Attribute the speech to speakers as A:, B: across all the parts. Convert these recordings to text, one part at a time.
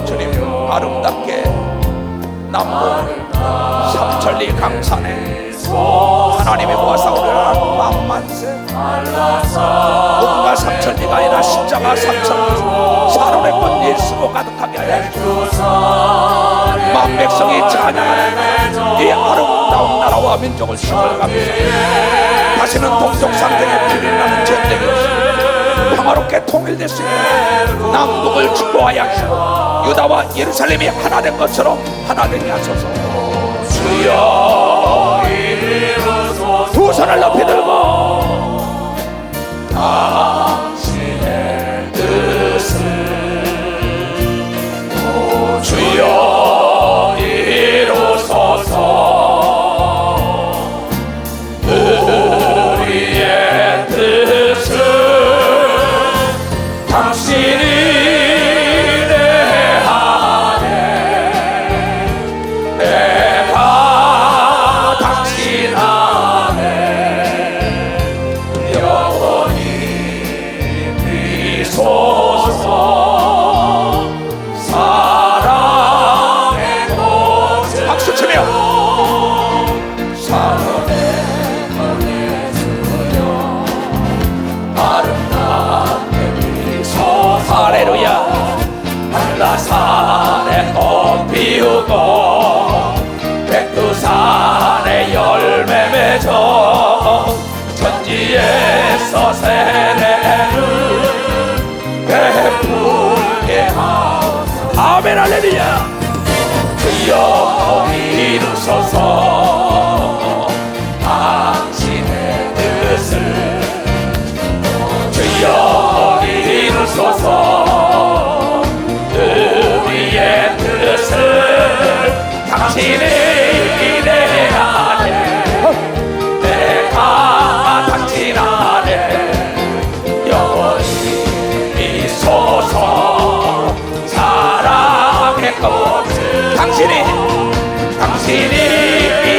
A: 주님 아름답게 남북 삼천리 강산에 하나님의 모아서 우리를 만만세 몸과 삼천리가 아니라 십자가 삼천리 사론의 꽃 예수로 가득하게 하여 만 백성이 찬양하는 이 아름다운 나라와 민족을 힘을 감사 다시는 동족 상대에 비린나는 전쟁이 없이 평화롭게 통일됐으니 남북을 축복하여 유다와 예루살렘이 하나 된 것처럼 하나 되게 하소서. 주여 두 손을 높이 들고 당신의 뜻을 주여 이루소서. 우리의 뜻은 당신이 산에 꽃 피우고 백두산에 열매 맺어 천지에서 세례를 베풀게 하소서. 아멘 할렐루야. 주여 이루소서 당신의 뜻을 주여 이루소서. 우리의 뜻을 당신이 내 안에 내가 당신 안에 영원히 있소서. 사랑의 꽃을 당신이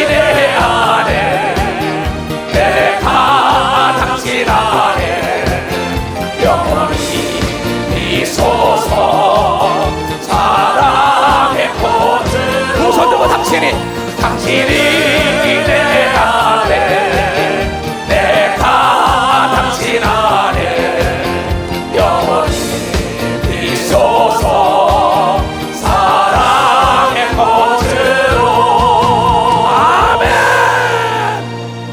A: 내 안에 내가 당신 안에 영원히 있소서. 당신이 내 안에 내가 당신 안에 영원히 있소서. 사랑의 꽃으로. 아멘.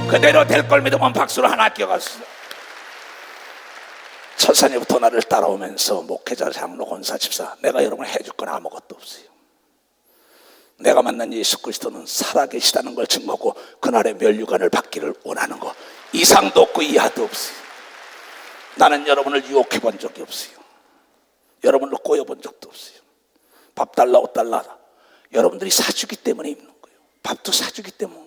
A: 그대로 될 걸 믿으면 박수로 하나 끼워갔어. 첫사년부터 나를 따라오면서 목회자, 장로, 권사, 집사 내가 여러분을 해줄 건 아무것도 없어요. 내가 만난 예수 그리스도는 살아계시다는 걸 증거하고 그날의 면류관을 받기를 원하는 것 이상도 없고 이하도 없어요. 나는 여러분을 유혹해 본 적이 없어요. 여러분을 꼬여본 적도 없어요. 밥 달라 옷 달라 여러분들이 사주기 때문에 입는 거예요. 밥도 사주기 때문에.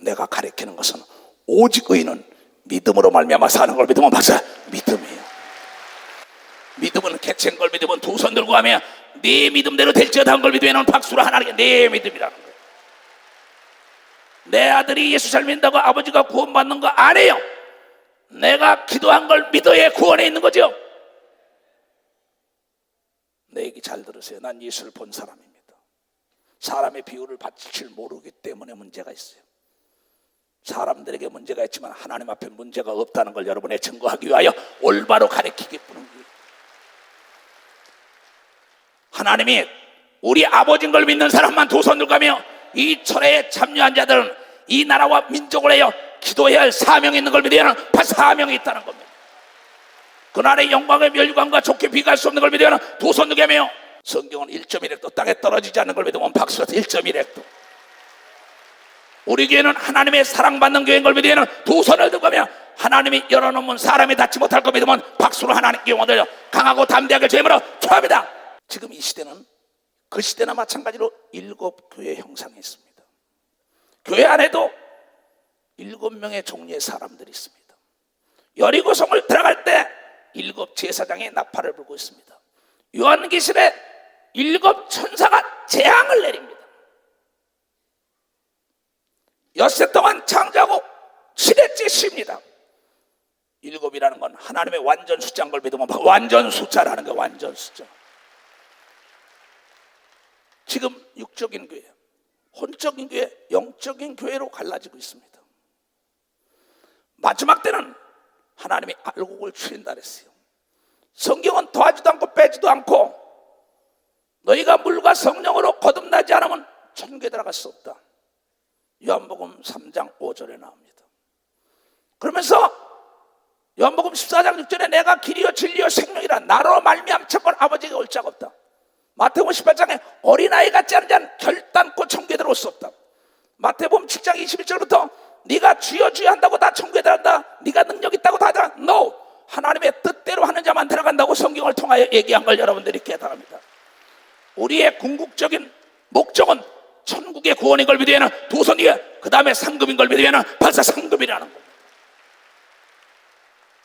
A: 내가 가르치는 것은 오직 의인은 믿음으로 말미암아 사는 걸 믿으면 박사 믿음이에요. 믿음은 개체인 걸 믿으면 두 손 들고 하면 네 믿음대로 될지어다 한 걸 믿으면 박수로 하나님께 내 믿음이라는 거예요. 내 아들이 예수 잘 믿는다고 아버지가 구원받는 거 아니에요. 내가 기도한 걸 믿어야 구원에 있는 거죠. 내 얘기 잘 들으세요. 난 예수를 본 사람입니다. 사람의 비유를 받칠 줄 모르기 때문에 문제가 있어요. 사람들에게 문제가 있지만 하나님 앞에 문제가 없다는 걸 여러분에 증거하기 위하여 올바로 가르치기 뿐입니다. 하나님이 우리 아버지인 걸 믿는 사람만 두 손 들고 가며 이 철회에 참여한 자들은 이 나라와 민족을 위하여 기도해야 할 사명이 있는 걸 믿어야 하는 사명이 있다는 겁니다. 그날의 영광의 멸류관과 좋게 비교할 수 없는 걸 믿어야 하는 두 손 들고 가며 성경은 1.1획도 땅에 떨어지지 않는 걸 믿으면 박수가 1.1획도. 우리 교회는 하나님의 사랑받는 교회인 걸 믿어야 하는 두 손을 들고 가며 하나님이 열어놓으면 사람이 닿지 못할 걸 믿으면 박수로 하나님께 영광 돌려 강하고 담대하게 죄임으로 초합니다. 지금 이 시대는 그 시대나 마찬가지로 7교회 형상이 있습니다. 교회 안에도 7명의 종류의 사람들이 있습니다. 여리고성을 들어갈 때 7 제사장이 나팔을 불고 있습니다. 요한계시록에 7 천사가 재앙을 내립니다. 엿새 동안 창조하고 7회째 쉽니다. 7이라는 건 하나님의 완전 숫자인 걸 믿으면 완전 숫자라는 게 완전 숫자. 지금 육적인 교회, 혼적인 교회, 영적인 교회로 갈라지고 있습니다. 마지막 때는 하나님이 알곡을 추린다 그랬어요. 성경은 더하지도 않고 빼지도 않고 너희가 물과 성령으로 거듭나지 않으면 천국에 들어갈 수 없다. 요한복음 3장 5절에 나옵니다. 그러면서 요한복음 14장 6절에 내가 길이요 진리요 생명이라 나로 말미암 참건 아버지에게 올 자가 없다. 마태복음 18장에 어린아이 같지 않은 자는 결단코 천국에 들어올 수 없다. 마태복음 7장 21절부터 네가 주여 주여 한다고 다 천국에 들어간다. 네가 능력 있다고 다 들어간다. No! 하나님의 뜻대로 하는 자만 들어간다고 성경을 통하여 얘기한 걸 여러분들이 깨달습니다. 우리의 궁극적인 목적은 천국의 구원인 걸 믿으면 도선이야. 그 다음에 상급인 걸 믿으면 벌써 상급이라는 거예요.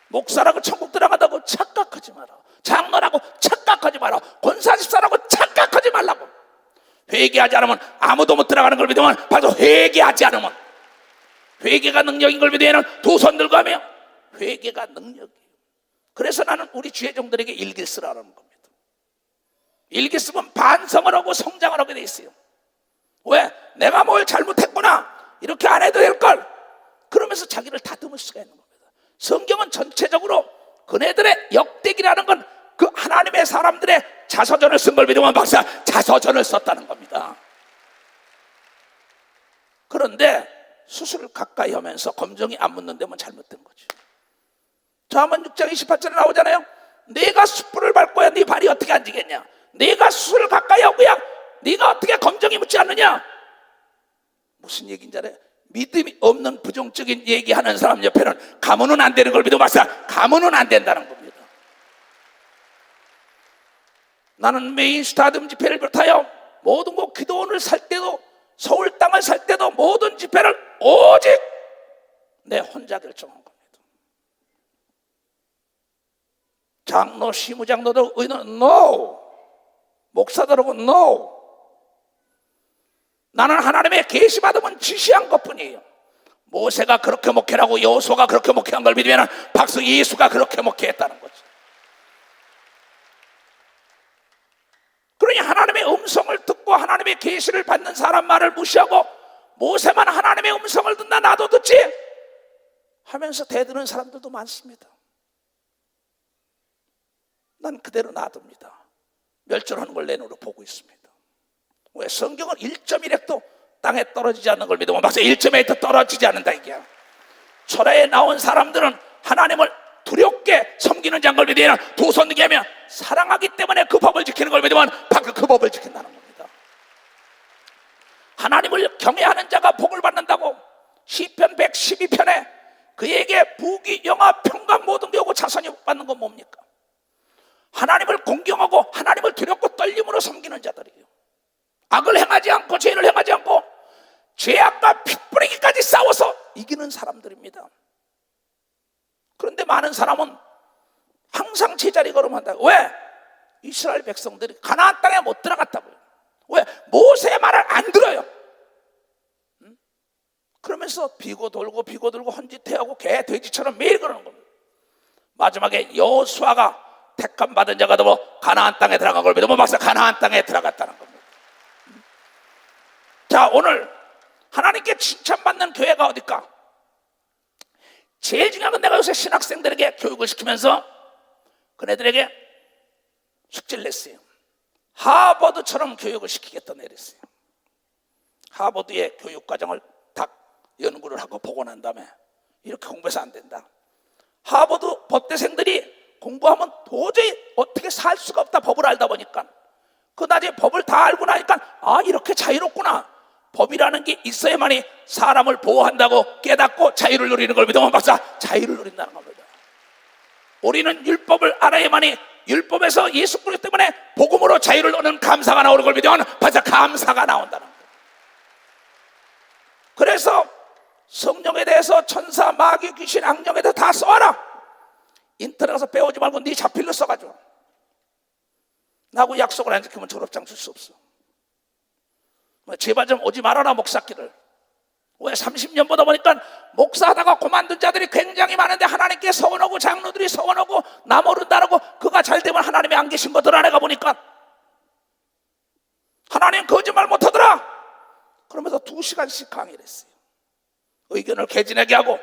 A: 목사라고 천국 들어간다고 착각하지 마라. 장로라고 착각하지 마라. 권사집사라고 착각하지 말라고. 회개하지 않으면 아무도 못 들어가는 걸 믿으면 벌써 회개하지 않으면 회개가 능력인 걸 믿으면 두 손 들고 하며 회개가 능력이에요. 그래서 나는 우리 주의종들에게 일기 쓰라는 겁니다. 일기 쓰면 반성을 하고 성장을 하게 돼 있어요. 왜? 내가 뭘 잘못했구나. 이렇게 안 해도 될걸. 그러면서 자기를 다듬을 수가 있는 겁니다. 성경은 전체적으로 그네들의 역대기라는 건 그 하나님의 사람들의 자서전을 쓴 걸 믿으면 박사 자서전을 썼다는 겁니다. 그런데 수술을 가까이 하면서 검정이 안 묻는 데면 잘못된 거죠. 잠언 6장 28절에 나오잖아요. 내가 숯불을 밟고야 네 발이 어떻게 안 지겠냐. 내가 수술을 가까이 하고야 네가 어떻게 검정이 묻지 않느냐. 무슨 얘기인지 알아요? 믿음이 없는 부정적인 얘기하는 사람 옆에는 가면은 안 되는 걸 믿어 박사 가면은 안 된다는 겁니다. 나는 메인 스타듬 집회를 비롯하여 모든 곳 기도원을 살 때도 서울 땅을 살 때도 모든 집회를 오직 내 혼자 결정한 겁니다. 장로, 시무장로들 의논 NO, 목사들하고 NO. 나는 하나님의 계시 받으면 지시한 것뿐이에요. 모세가 그렇게 목회하고 여호수아가 그렇게 목회한 걸 믿으면 박수 예수가 그렇게 목회했다는 거죠. 그러니 하나님의 음성을 듣고 하나님의 계시를 받는 사람 말을 무시하고 모세만 하나님의 음성을 듣나 나도 듣지 하면서 대드는 사람들도 많습니다. 난 그대로 놔둡니다. 멸절하는 걸 내 눈으로 보고 있습니다. 왜? 성경은 1.1핵도 땅에 떨어지지 않는 걸 믿으면 박사 1.1핵도 떨어지지 않는다 이게야. 철야에 나온 사람들은 하나님을 두렵게 섬기는 자인 걸 믿으면 두 손 들게 하면 사랑하기 때문에 그 법을 지키는 걸 믿으면 바로 그 법을 지킨다는 겁니다. 하나님을 경외하는 자가 복을 받는다고 시편 112편에 그에게 부귀 영화 평강 모든 게 오고 자손이 받는 건 뭡니까? 하나님을 공경하고 하나님을 두렵고 떨림으로 섬기는 자들이에요. 악을 행하지 않고 죄를 행하지 않고 죄악과 핏부리기까지 싸워서 이기는 사람들입니다. 그런데 많은 사람은 항상 제자리 걸음한다. 왜? 이스라엘 백성들이 가나안 땅에 못 들어갔다고요. 왜? 모세의 말을 안 들어요. 그러면서 비고 돌고 헌짓해하고 개 돼지처럼 매일 그러는 겁니다. 마지막에 여호수아가 택함 받은 자가 되어 가나안 땅에 들어간 걸 믿으면 막상 가나안 땅에 들어갔다는 겁니다. 자, 오늘 하나님께 칭찬받는 교회가 어딜까? 제일 중요한 건 내가 요새 신학생들에게 교육을 시키면서 그네들에게 숙제를 냈어요. 하버드처럼 교육을 시키겠다고 내렸어요. 하버드의 교육과정을 딱 연구를 하고 보고 난 다음에 이렇게 공부해서 안 된다. 하버드 법대생들이 공부하면 도저히 어떻게 살 수가 없다. 법을 알다 보니까. 그 나중에 법을 다 알고 나니까 아, 이렇게 자유롭구나. 법이라는 게 있어야만이 사람을 보호한다고 깨닫고 자유를 누리는 걸 믿으면 박사 자유를 누린다는 겁니다. 우리는 율법을 알아야만이 율법에서 예수 그리스도 때문에 복음으로 자유를 얻는 감사가 나오는 걸 믿으면 박사 감사가 나온다는 거예요. 그래서 성령에 대해서 천사, 마귀, 귀신, 악령에 대해서 다 써와라. 인터넷 가서 배우지 말고 네 자필로 써가지고 나하고 약속을 안 지키면 졸업장 줄 수 없어. 제발 좀 오지 말아라 목사길을. 왜 30년 보다 보니까 목사하다가 그만둔 자들이 굉장히 많은데 하나님께 서원하고 장로들이 서원하고 나 모른다라고 그가 잘 되면 하나님이 안 계신 거 드러내가 보니까 하나님 거짓말 못하더라 그러면서 2시간씩 강의를 했어요. 의견을 개진하게 하고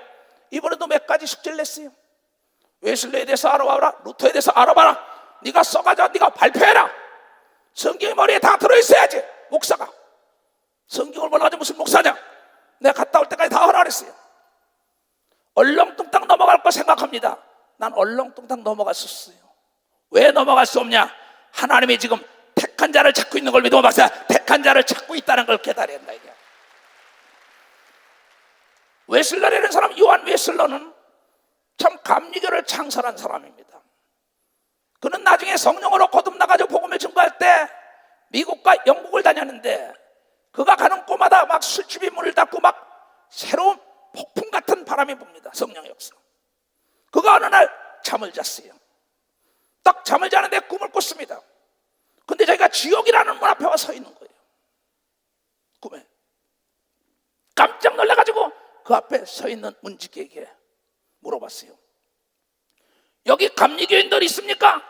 A: 이번에도 몇 가지 숙제를 냈어요. 웨슬레에 대해서 알아봐라, 루터에 대해서 알아봐라, 네가 써가지고 네가 발표해라. 성경이 머리에 다 들어있어야지. 목사가 성경을 몰라가지고 무슨 목사냐. 내가 갔다 올 때까지 다 하라 그랬어요. 얼렁뚱땅 넘어갈 거 생각합니다. 난 얼렁뚱땅 넘어갔었어요. 왜 넘어갈 수 없냐? 하나님이 지금 택한 자를 찾고 있는 걸 믿으면 박사 택한 자를 찾고 있다는 걸 깨달아야 한다 이게. 웨슬러라는 사람, 요한 웨슬러는 참 감리교를 창설한 사람입니다. 그는 나중에 성령으로 거듭나가지고 복음을 증거할 때 미국과 영국을 다녔는데 그가 가는 곳마다 막 술집이 문을 닫고 막 새로운 폭풍 같은 바람이 붑니다. 성령의 역사. 그가 어느 날 잠을 잤어요. 딱 잠을 자는데 꿈을 꿨습니다. 근데 자기가 지옥이라는 문 앞에 와 서 있는 거예요. 꿈에. 깜짝 놀라가지고 그 앞에 서 있는 문지기에게 물어봤어요. 여기 감리교인들 있습니까?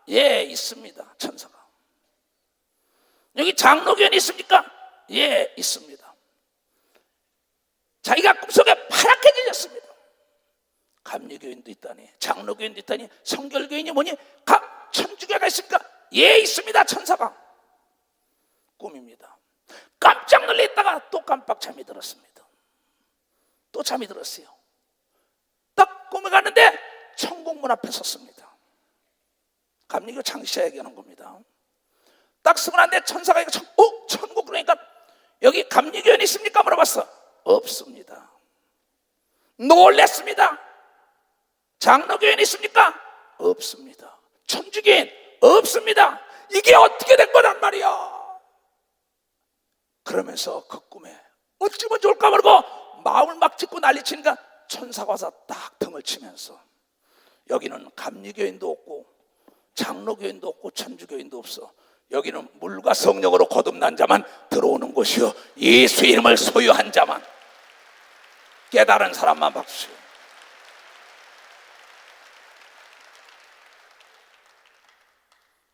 A: 예, 있습니다. 천사가. 여기 장로교인 있습니까? 예, 있습니다. 자기가 꿈속에 파랗게 질렸습니다. 감리교인도 있다니, 장로교인도 있다니, 성결교인이 뭐니? 천주교가 있습니까? 예, 있습니다. 천사가. 꿈입니다. 깜짝 놀라 있다가 또 깜빡 잠이 들었습니다. 또 잠이 들었어요. 딱 꿈에 갔는데 천국문 앞에 섰습니다. 감리교 창시자 얘기하는 겁니다. 딱 서고 났는데 천사가 이거 천국 그러니까 여기 감리교인 있습니까? 물어봤어. 없습니다. 놀랬습니다. 장로교인 있습니까? 없습니다. 천주교인 없습니다. 이게 어떻게 된 거란 말이야. 그러면서 그 꿈에 어찌면 좋을까 모르고 마음을 막 짚고 난리치니까 천사가 와서 딱 등을 치면서 여기는 감리교인도 없고 장로교인도 없고 천주교인도 없어. 여기는 물과 성령으로 거듭난 자만 들어오는 곳이요 예수 이름을 소유한 자만, 깨달은 사람만 박수.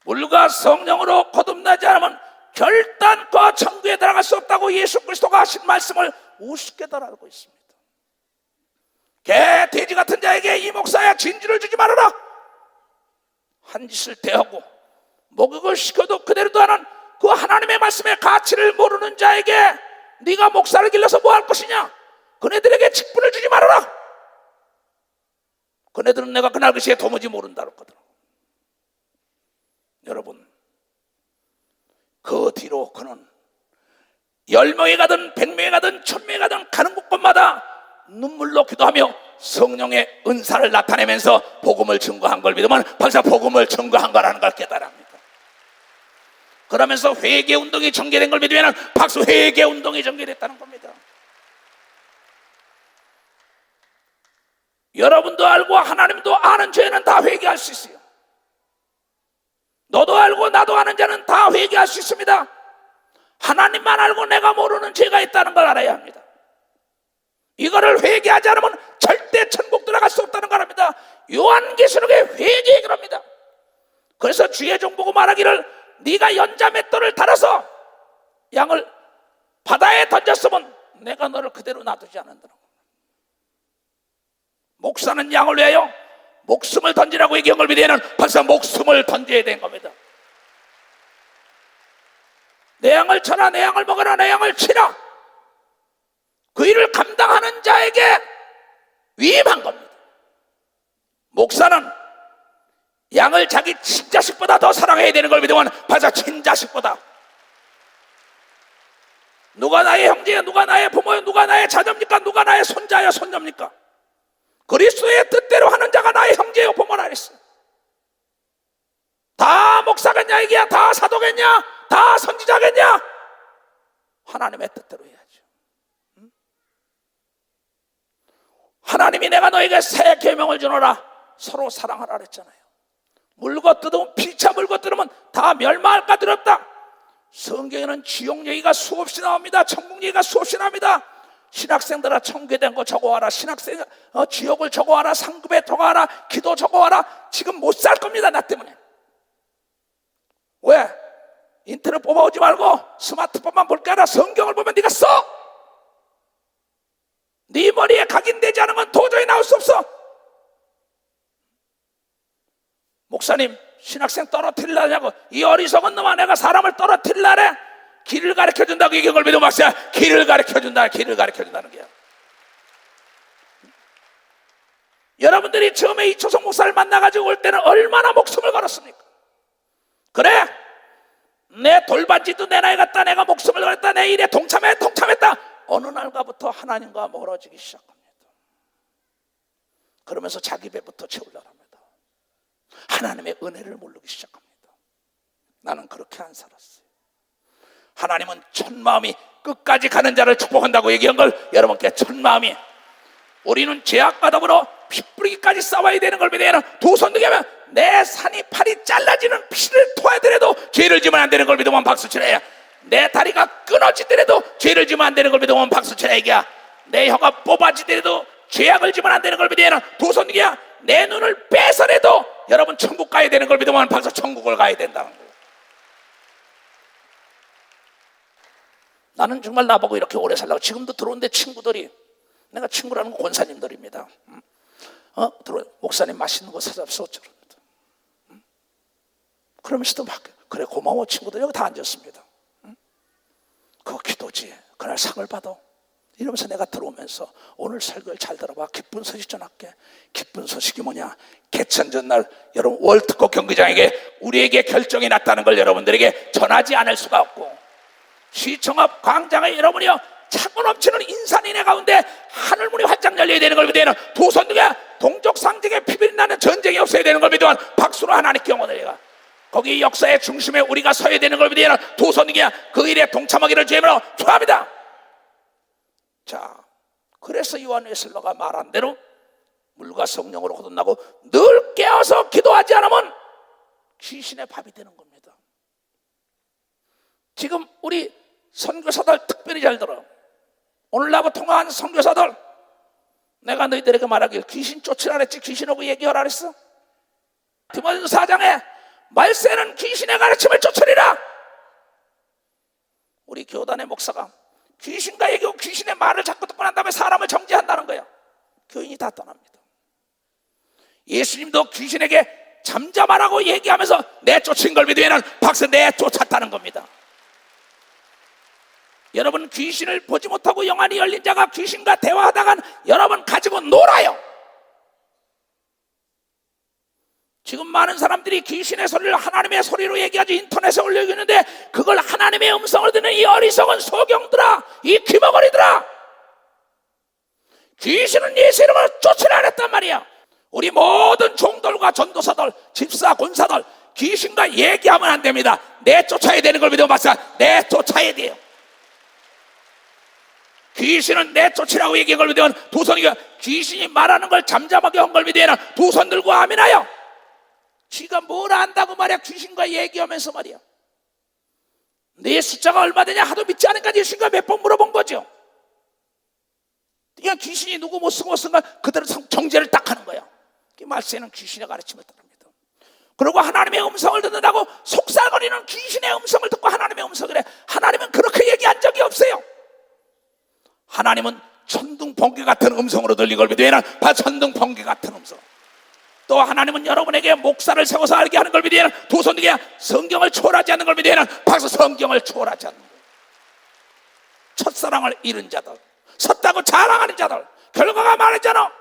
A: 물과 성령으로 거듭나지 않으면 결단코 천국에 들어갈 수 없다고 예수 그리스도가 하신 말씀을 우습게 잘 알고 있습니다. 개, 돼지 같은 자에게 이 목사야 진주를 주지 말아라. 한 짓을 대하고 목욕을 시켜도 그대로도 하는 그 하나님의 말씀의 가치를 모르는 자에게 네가 목사를 길러서 뭐 할 것이냐. 그네들에게 직분을 주지 말아라. 그네들은 내가 그날 그 시에 도무지 모른다 그랬거든. 여러분, 그 뒤로 그는 10명이 가든 100명이 가든 1000명이 가든 가는 곳곳마다 눈물로 기도하며 성령의 은사를 나타내면서 복음을 증거한 걸 믿으면 벌써 복음을 증거한 거라는 걸 깨달습니다. 그러면서 회개운동이 전개된 걸 믿으면 박수, 회개운동이 전개됐다는 겁니다. 여러분도 알고 하나님도 아는 죄는 다 회개할 수 있어요. 너도 알고 나도 아는 자는 다 회개할 수 있습니다. 하나님만 알고 내가 모르는 죄가 있다는 걸 알아야 합니다. 이거를 회개하지 않으면 절대 천국 들어갈 수 없다는 걸 압니다. 요한계시록에 회개의 길입니다. 그래서 주의 종 보고 말하기를 네가 연자 맷돌을 달아서 양을 바다에 던졌으면 내가 너를 그대로 놔두지 않는다고. 목사는 양을 위하여 목숨을 던지라고 얘기한 걸 믿으면 벌써 목숨을 던져야 된 겁니다. 내 양을 쳐라, 내 양을 먹어라, 내 양을 치라. 그 일을 감당하는 자에게 위임한 겁니다. 목사는 양을 자기 친자식보다 더 사랑해야 되는 걸 믿으면 벌써 친자식보다. 누가 나의 형제야, 누가 나의 부모야, 누가 나의 자녀입니까? 누가 나의 손자야, 손녀입니까? 그리스도의 뜻대로 하는 자가 나의 형제요 부모라 했어요. 다 목사겠냐 이게야? 다 사도겠냐? 다 선지자겠냐? 하나님의 뜻대로 해야죠. 하나님이 내가 너에게 새 계명을 주노라. 서로 사랑하라 그랬잖아요. 물고 뜯으면 피차 물고 뜯으면 다 멸망할까 두렵다. 성경에는 지옥 얘기가 수없이 나옵니다. 천국 얘기가 수없이 나옵니다. 신학생들아 청교된 거 적어와라. 신학생 지옥을 적어와라. 상급에 적어와라. 기도 적어와라. 지금 못 살 겁니다, 나 때문에. 왜? 인터넷 뽑아오지 말고 스마트폰만 볼 게 아니라 성경을 보면 네가 써. 네 머리에 각인되지 않은 건 도저히 나올 수 없어. 목사님, 신학생 떨어뜨리려냐고. 이 어리석은 놈아, 내가 사람을 떨어뜨리려래? 길을 가르쳐준다고 이게 걸 믿어 막사. 길을 가르쳐준다는 게야. 여러분들이 처음에 이초성 목사를 만나가지고 올 때는 얼마나 목숨을 걸었습니까? 그래, 내 돌반지도 내 나이 같다, 내가 목숨을 걸었다, 내 일에 동참했다. 어느 날가부터 하나님과 멀어지기 시작합니다. 그러면서 자기 배부터 채우려고 합니다. 하나님의 은혜를 모르기 시작합니다. 나는 그렇게 안 살았어요. 하나님은 첫마음이 끝까지 가는 자를 축복한다고 얘기한 걸 여러분께 첫마음이, 우리는 죄악과 더불어 피 뿌리기까지 싸워야 되는 걸 믿어야 하는 두 손 들게 하면 내 산이 팔이 잘라지는 피를 토하더라도 죄를 지면 안 되는 걸 믿으면 박수 치라. 내 다리가 끊어지더라도 죄를 지면 안 되는 걸 믿으면 박수 치라. 이게야. 내 혀가 뽑아지더라도 죄악을 지면 안 되는 걸 믿어야 하는 두 손 들게. 내 눈을 빼서라도 여러분 천국 가야 되는 걸 믿으면 박수, 천국을 가야 된다는 거예요. 나는 정말 나보고 이렇게 오래 살라고. 지금도 들어오는데 친구들이, 내가 친구라는 건 권사님들입니다. 들어와, 목사님 맛있는 거 사잡소 저럽니다. 그러면서도 막, 그래 고마워 친구들, 여기 다 앉았습니다. 그거 기도지, 그날 상을 받아. 이러면서 내가 들어오면서 오늘 설교를 잘 들어봐. 기쁜 소식 전할게. 기쁜 소식이 뭐냐? 개천 전날 여러분 월드컵 경기장에게 우리에게 결정이 났다는 걸 여러분들에게 전하지 않을 수가 없고, 시청 앞 광장에 여러분이요 차고 넘치는 인산인해 가운데 하늘문이 활짝 열려야 되는 걸 믿으면 두 손 등에 동족 상징의 피비린 나는 전쟁이 없어야 되는 걸 믿으면 박수로 하나님께 영원을 해가. 거기 역사의 중심에 우리가 서야 되는 걸 믿으면 두 손 등에 그 일에 동참하기를 주님으로 축하합니다. 자, 그래서 요한 웨슬러가 말한 대로 물과 성령으로 거듭나고 늘 깨어서 기도하지 않으면 귀신의 밥이 되는 겁니다. 지금 우리 선교사들 특별히 잘 들어. 오늘 나하고 통화한 선교사들, 내가 너희들에게 말하길 귀신 쫓으라 그랬지 귀신 오고 얘기하라 그랬어? 디모데전서 4장에 말세는 귀신의 가르침을 쫓으리라. 우리 교단의 목사가 귀신과 얘기하고 귀신의 말을 자꾸 듣고 난 다음에 사람을 정죄한다는 거야. 교인이 다 떠납니다. 예수님도 귀신에게 잠잠하라고 얘기하면서 내쫓은 걸 믿으면 박수 내쫓았다는 겁니다. 여러분, 귀신을 보지 못하고 영안이 열린 자가 귀신과 대화하다간 여러분 가지고 놀아요. 지금 많은 사람들이 귀신의 소리를 하나님의 소리로 얘기하지 인터넷에 올리고 있는데, 그걸 하나님의 음성을 듣는 이 어리석은 소경들아, 이 귀머거리들아, 귀신은 예수 이름으로 쫓으라 그랬단 말이야. 우리 모든 종들과 전도사들, 집사, 권사들 귀신과 얘기하면 안 됩니다. 내쫓아야 되는 걸 믿어 봤어. 내쫓아야 돼요. 귀신은 내쫓으라고 얘기한 걸 믿으면 두 손이가, 귀신이 말하는 걸 잠잠하게 한 걸 믿으면 두 손 들고 아멘하여. 지가 뭘 안다고 말이야. 귀신과 얘기하면서 말이야. 네 숫자가 얼마 되냐 하도 믿지 않으니까 예수님과 몇 번 물어본 거죠. 그냥 귀신이 누구 못 쓰고 쓴가 그대로 정죄를 딱 하는 거야. 말세는 귀신의 가르침을 따릅니다. 그리고 하나님의 음성을 듣는다고 속살거리는 귀신의 음성을 듣고 하나님의 음성을 해. 하나님은 그렇게 얘기한 적이 없어요. 하나님은 천둥 번개 같은 음성으로 들린 걸 믿으면 천둥 번개 같은 음성. 또 하나님은 여러분에게 목사를 세워서 알게 하는 걸 믿으면 두 손 들게 성경을 초월하지 않는 걸 믿으면 박수, 성경을 초월하지 않는 거예요. 첫사랑을 잃은 자들, 섰다고 자랑하는 자들, 결과가 말했잖아.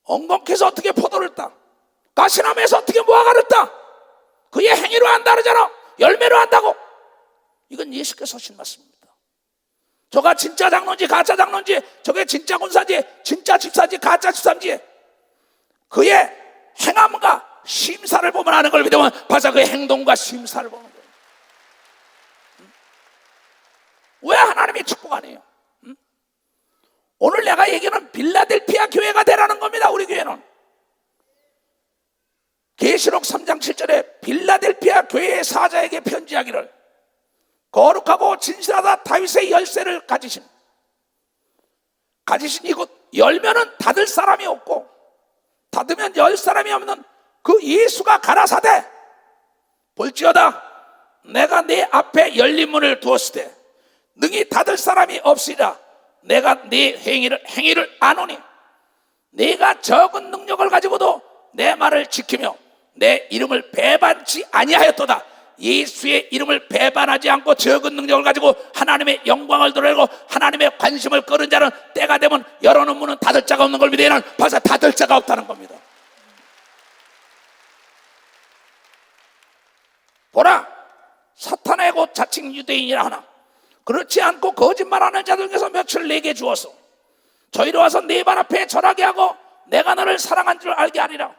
A: 엉겅퀴에서 어떻게 포도를 따, 가시나무에서 어떻게 무화과를 따, 그의 행위로 안 다르잖아. 열매로 한다고. 이건 예수께서 하신 말씀입니다. 저가 진짜 장로인지 가짜 장로인지, 저게 진짜 군사인지 진짜 집사인지 가짜 집사인지, 그의 행함과 심사를 보면 아는 걸 믿으면 바로 그의 행동과 심사를 보는 거예요. 왜 하나님이 축복 안 해요? 오늘 내가 얘기하는 빌라델피아 교회가 되라는 겁니다. 우리 교회는 계시록 3장 7절에 빌라델피아 교회의 사자에게 편지하기를, 거룩하고 진실하다 다윗의 열쇠를 가지신 가지신 이곳 열면은 닫을 사람이 없고 닫으면 열 사람이 없는 그 예수가 가라사대 볼지어다 내가 네 앞에 열린 문을 두었을 때 능히 닫을 사람이 없으리라. 내가 네 행위를 아노니 네가 적은 능력을 가지고도 내 말을 지키며 내 이름을 배반치 아니하였도다. 예수의 이름을 배반하지 않고 적은 능력을 가지고 하나님의 영광을 드러내고 하나님의 관심을 끌은 자는 때가 되면 열어놓은 문은 닫을 자가 없는 걸 믿으면 벌써 닫을 자가 없다는 겁니다. 보라, 사탄의 곧 자칭 유대인이라 하나 그렇지 않고 거짓말하는 자들 중에서 며칠 내게 주어서 저희로 와서 네 발 앞에 절하게 하고 내가 너를 사랑한 줄 알게 하리라.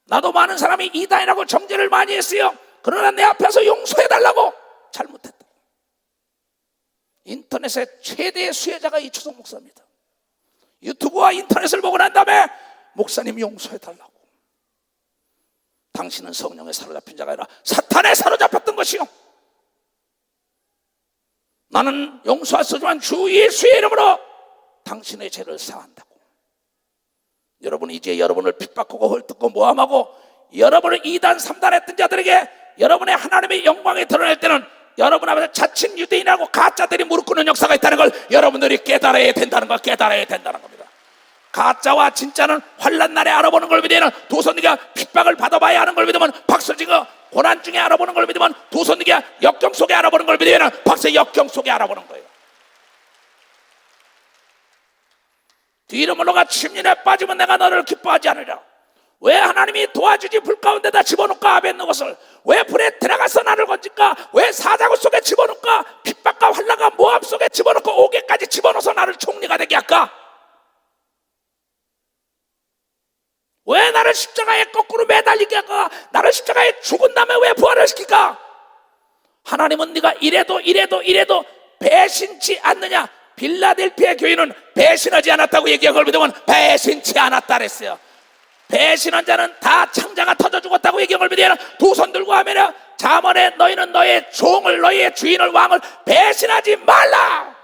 A: 나도 많은 사람이 이단이라고 정죄를 많이 했어요. 그러나 내 앞에서 용서해달라고 잘못했다. 인터넷의 최대의 수혜자가 이초성 목사입니다. 유튜브와 인터넷을 보고 난 다음에 목사님 용서해달라고. 당신은 성령에 사로잡힌 자가 아니라 사탄에 사로잡혔던 것이요. 나는 용서할 수 없지만 주 예수의 이름으로 당신의 죄를 사한다고. 여러분 이제 여러분을 핍박하고 헐뜯고 모함하고 여러분을 2단 3단 했던 자들에게 여러분의 하나님의 영광이 드러날 때는 여러분 앞에서 자칭 유대인하고 가짜들이 무릎 꿇는 역사가 있다는 걸 여러분들이 깨달아야 된다는 걸 깨달아야 된다는 겁니다. 가짜와 진짜는 환난 날에 알아보는 걸 믿으면 도선이가 핍박을 받아봐야 하는 걸 믿으면 박서지가 고난 중에 알아보는 걸 믿으면 도선이가 역경 속에 알아보는 걸 믿으면 박서 역경 속에 알아보는 거예요. 뒤로 물러가 침륜에 빠지면 내가 너를 기뻐하지 않으리라. 왜 하나님이 도와주지 불 가운데다 집어넣을까 아벤노것을 왜 불에 들어가서 나를 건질까? 왜 사자굴 속에 집어넣을까? 핍박과 환난과 모함 속에 집어넣고 옥에까지 집어넣어서 나를 총리가 되게 할까? 왜 나를 십자가에 거꾸로 매달리게 할까? 나를 십자가에 죽은 다음에 왜 부활을 시킬까? 하나님은 네가 이래도 배신치 않느냐? 빌라델피아 교회는 배신하지 않았다고 얘기한 걸 믿으면 배신치 않았다 그랬어요. 배신한 자는 다 창자가 터져 죽었다고 얘기한 걸 믿으면 두 손 들고 하면 잠언에 너희는 너의 종을 너희의 주인을 왕을 배신하지 말라.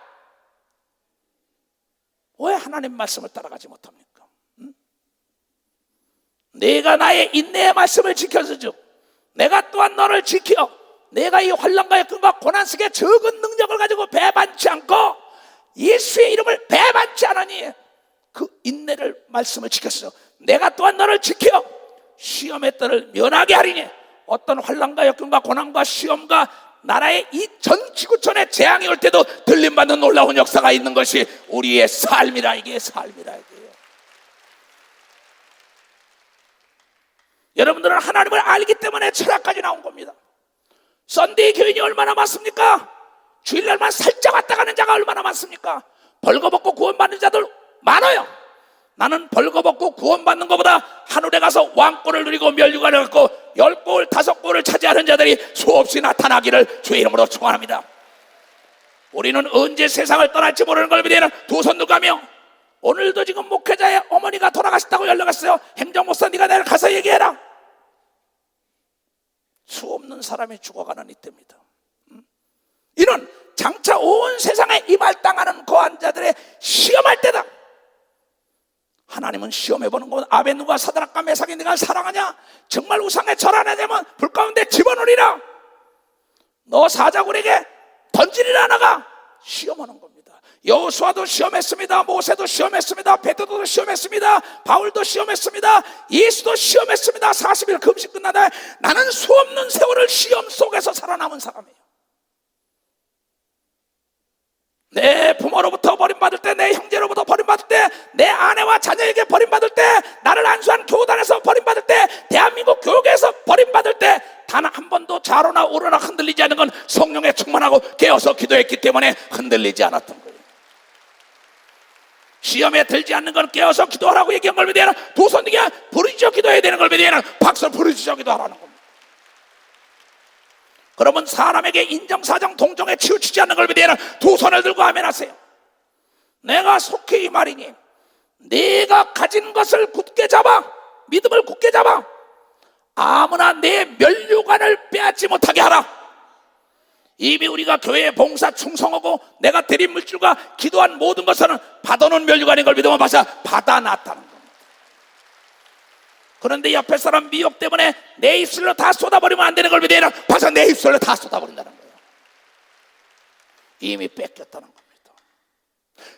A: 왜 하나님 말씀을 따라가지 못합니까? 내가 나의 인내의 말씀을 지켜주죠. 내가 또한 너를 지켜 내가 이 환난과 역경과 고난 속에 적은 능력을 가지고 배반치 않고 예수의 이름을 배반치 않으니 그 인내를 말씀을 지켰어. 내가 또한 너를 지켜 시험의 때를 면하게 하리니 어떤 환난과 역경과 고난과 시험과 나라의 이 전 지구촌에 재앙이 올 때도 들림받는 놀라운 역사가 있는 것이 우리의 삶이라. 이게 삶이라 이게요. 여러분들은 하나님을 알기 때문에 철학까지 나온 겁니다. 썬데이 교인이 얼마나 많습니까? 주일날만 살짝 왔다 가는 자가 얼마나 많습니까? 벌거벗고 구원받는 자들 많아요. 나는 벌거벗고 구원받는 것보다 하늘에 가서 왕권을 누리고 면류관을 갖고 10골 5골을 차지하는 자들이 수없이 나타나기를 주의 이름으로 축원합니다. 우리는 언제 세상을 떠날지 모르는 걸 믿으면 두 손 들고가며 오늘도 지금 목회자의 어머니가 돌아가셨다고 연락했어요. 행정목사 네가 내일 가서 얘기해라. 수없는 사람이 죽어가는 이때입니다. 이는 장차 온 세상에 임할당하는 고환자들의 시험할 때다. 하나님은 시험해보는 것. 아벤누가 사드락과 메삭이 네가 사랑하냐? 정말 우상에 절하냐 되면 불 가운데 집어넣으리라. 너 사자굴에게 던지리라. 나가 시험하는 겁니다. 여호수아도 시험했습니다. 모세도 시험했습니다. 베드로도 시험했습니다. 바울도 시험했습니다. 예수도 시험했습니다. 40일 금식 끝나다 나는 수없는 세월을 시험 속에서 살아남은 사람이에요. 내 부모로부터 버림받을 때, 내 형제로부터 버림받을 때, 내 아내와 자녀에게 버림받을 때, 나를 안수한 교단에서 버림받을 때, 대한민국 교회에서 버림받을 때 단 한 번도 좌로나 우로나 흔들리지 않는 건 성령에 충만하고 깨어서 기도했기 때문에 흔들리지 않았던 거예요. 시험에 들지 않는 건 깨어서 기도하라고 얘기한 걸 믿어야 하나? 두 손 들게 부르짖어 기도해야 되는 걸 믿어야 하나? 박수 부르짖어 기도하라는 겁니다. 그러면 사람에게 인정사정 동정에 치우치지 않는 걸 믿어야 하나? 두 손을 들고 아멘하세요. 내가 속히 이 말이니 네가 가진 것을 굳게 잡아, 믿음을 굳게 잡아 아무나 내 면류관을 빼앗지 못하게 하라. 이미 우리가 교회에 봉사 충성하고 내가 드린 물질과 기도한 모든 것은 받아놓은 면류관인 걸 믿으면 받아놨다는 겁니다. 그런데 옆에 사람 미혹 때문에 내 입술로 다 쏟아버리면 안 되는 걸 믿으면 내 입술로 다 쏟아버린다는 거예요. 이미 뺏겼다는 겁니다.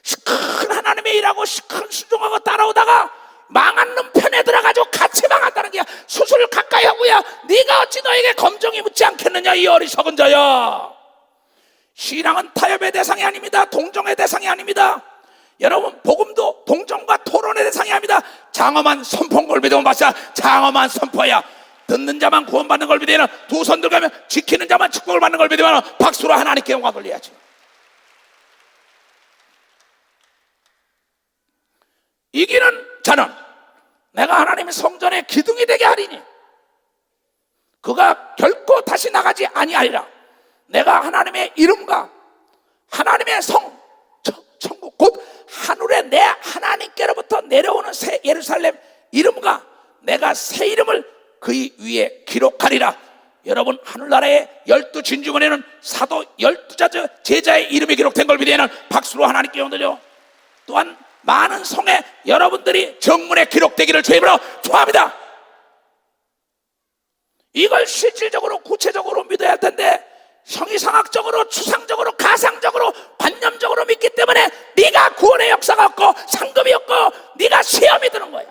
A: 시큰 하나님의 일하고 시큰 순종하고 따라오다가 망한 놈 편에 들어가지고 같이 망한다는 게야. 수술 가까이 하고야 네가 어찌 너에게 검정이 묻지 않겠느냐 이 어리석은 자야. 신앙은 타협의 대상이 아닙니다. 동정의 대상이 아닙니다. 여러분 복음도 동정과 토론의 대상이 아닙니다. 장엄한 선포인 걸 믿으면 장엄한 선포야. 듣는 자만 구원받는 걸 믿으면 두 손 들가면 지키는 자만 축복을 받는 걸 믿으면 박수로 하나님께 영광 돌려야지. 이기는 자는 내가 하나님의 성전의 기둥이 되게 하리니 그가 결코 다시 나가지 아니하리라. 내가 하나님의 이름과 하나님의 성 천국 곧 하늘에 내 하나님께로부터 내려오는 새 예루살렘 이름과 내가 새 이름을 그의 위에 기록하리라. 여러분 하늘나라의 12 진주문에는 사도 12 제자의 이름이 기록된 걸 믿으면 박수로 하나님께 영광 돌려. 또한 많은 성에 여러분들이 정문에 기록되기를 주님으로 축원합니다. 이걸 실질적으로 구체적으로 믿어야 할 텐데 형이상학적으로 추상적으로 가상적으로 관념적으로 믿기 때문에 네가 구원의 역사가 없고 상급이 없고 네가 시험이 드는 거야.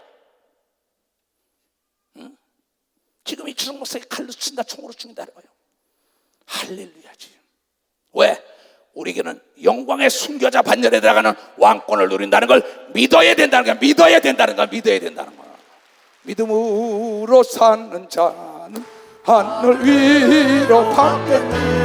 A: 응? 지금 이 주석 목사가 칼로 친다 총으로 죽인다 거예요. 할렐루야지. 왜? 우리에게는 영광의 순교자 반열에 들어가는 왕권을 누린다는 걸 믿어야 된다는 거야. 믿어야 된다는 거야. 믿음으로 사는 자는 하늘 위로 받겠네.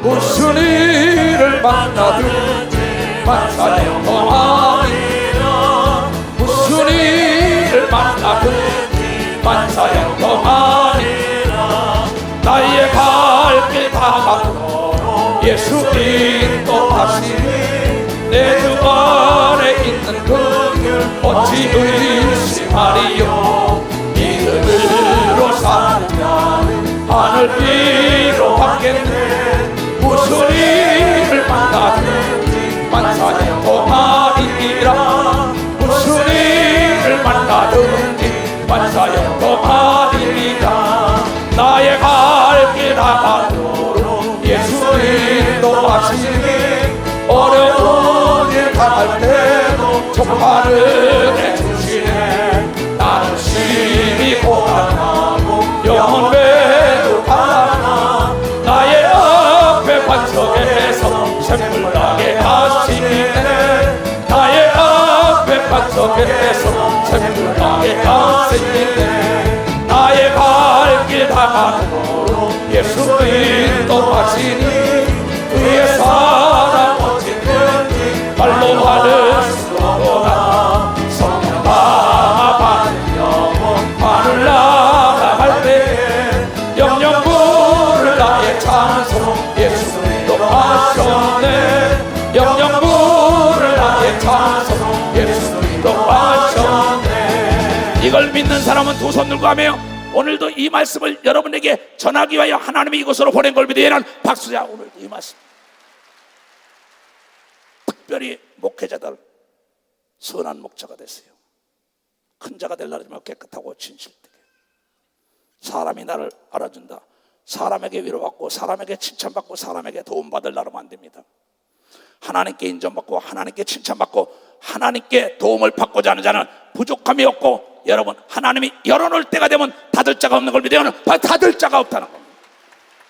A: 무슨 일을 만나든지 만사형 동안이라. 무슨 일을 만나든지 만사형 동안이라. 나의 발길 다가고 예수 인도하시니 내 주변에 있는 그길 어찌 의심하리요. 믿음으로 사는 자는 하늘 위로 받겠네. 무슨 일을 만나든지 만사형 동안이라. 무슨 일을 만나든지 만사형 동안이라. 나의 발길 다가도록 예수 인도하시니 어려운 일 당할 때도 족발을 해주시네. 나는 심히 고단하고 영혼 배고파나 나의 앞에 반석에서 샘물나게 하시네. 나의 앞에 반석에서 샘물나게 하시네. 나의 발길 다가도록 예수 인도하시니 그의 사랑 어찌든지 말로 하는 수 없구나. 성령 받은 영혼 하늘 나아갈 때 영영부를 나의 찬송 예수 인도하셨네. 영영부를 나의 찬송 예수 인도하셨네. 이걸 믿는 사람은 두 손 들고 하며 오늘도 이 말씀을 여러분에게 전하기 위하여 하나님이 이곳으로 보낸 걸 믿으면 박수자. 오늘도 이 말씀 특별히 목회자들 선한 목자가 됐어요. 큰 자가 되려면 깨끗하고 진실되게 사람이 나를 알아준다. 사람에게 위로받고 사람에게 칭찬받고 사람에게 도움받을 나라면 안 됩니다. 하나님께 인정받고 하나님께 칭찬받고 하나님께 도움을 받고자 하는 자는 부족함이 없고 여러분 하나님이 열어놓을 때가 되면 닫을 자가 없는 걸 믿으면 닫을 자가 없다는 겁니다.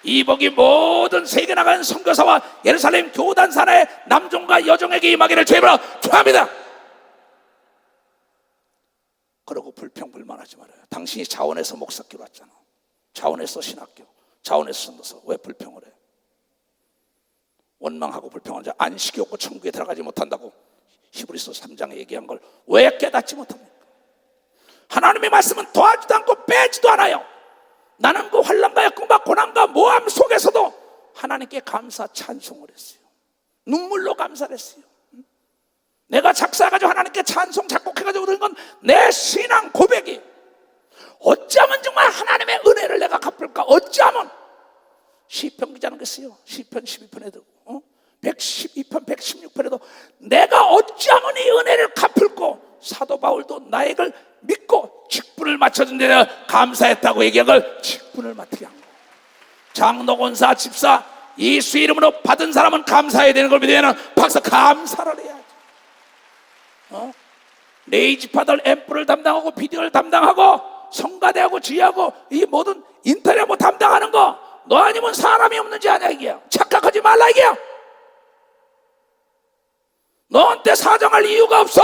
A: 이 복이 모든 세계 나가는 선교사와 예루살렘 교단 산하의 남종과 여종에게 임하기를 주님으로 축원합니다. 그러고 불평불만하지 말아요. 당신이 자원해서 목사학교 왔잖아. 자원해서 신학교, 자원해서 선도서. 왜 불평을 해? 원망하고 불평하는 자 안식이 없고 천국에 들어가지 못한다고 히브리서 3장에 얘기한 걸 왜 깨닫지 못합니까? 하나님의 말씀은 더하지도 않고 빼지도 않아요. 나는 그 환난과 역경과 고난과 모함 속에서도 하나님께 감사 찬송을 했어요. 눈물로 감사를 했어요. 내가 작사해가지고 하나님께 찬송 작곡해가지고 그런 건 내 신앙 고백이 어찌하면 정말 하나님의 은혜를 내가 갚을까? 어찌하면 시편 기자는 그랬어요. 시편 12편에도 112편 116편에도 내가 어찌하면 이 은혜를 갚을꼬. 사도 바울도 나에게 믿고 직분을 맡겨준 데 내가 감사했다고 얘기한 걸 직분을 맡게 한 거예요. 장로, 권사, 집사 예수의 이름으로 받은 사람은 감사해야 되는 걸 믿으면 박사 감사를 해야지. 레이지파들 앰프를 담당하고 비디오를 담당하고 성가대하고 지휘하고 이 모든 인터넷 뭐 담당하는 거 너 아니면 사람이 없는지 아냐 이게야. 착각하지 말라 이게야. 너한테 사정할 이유가 없어.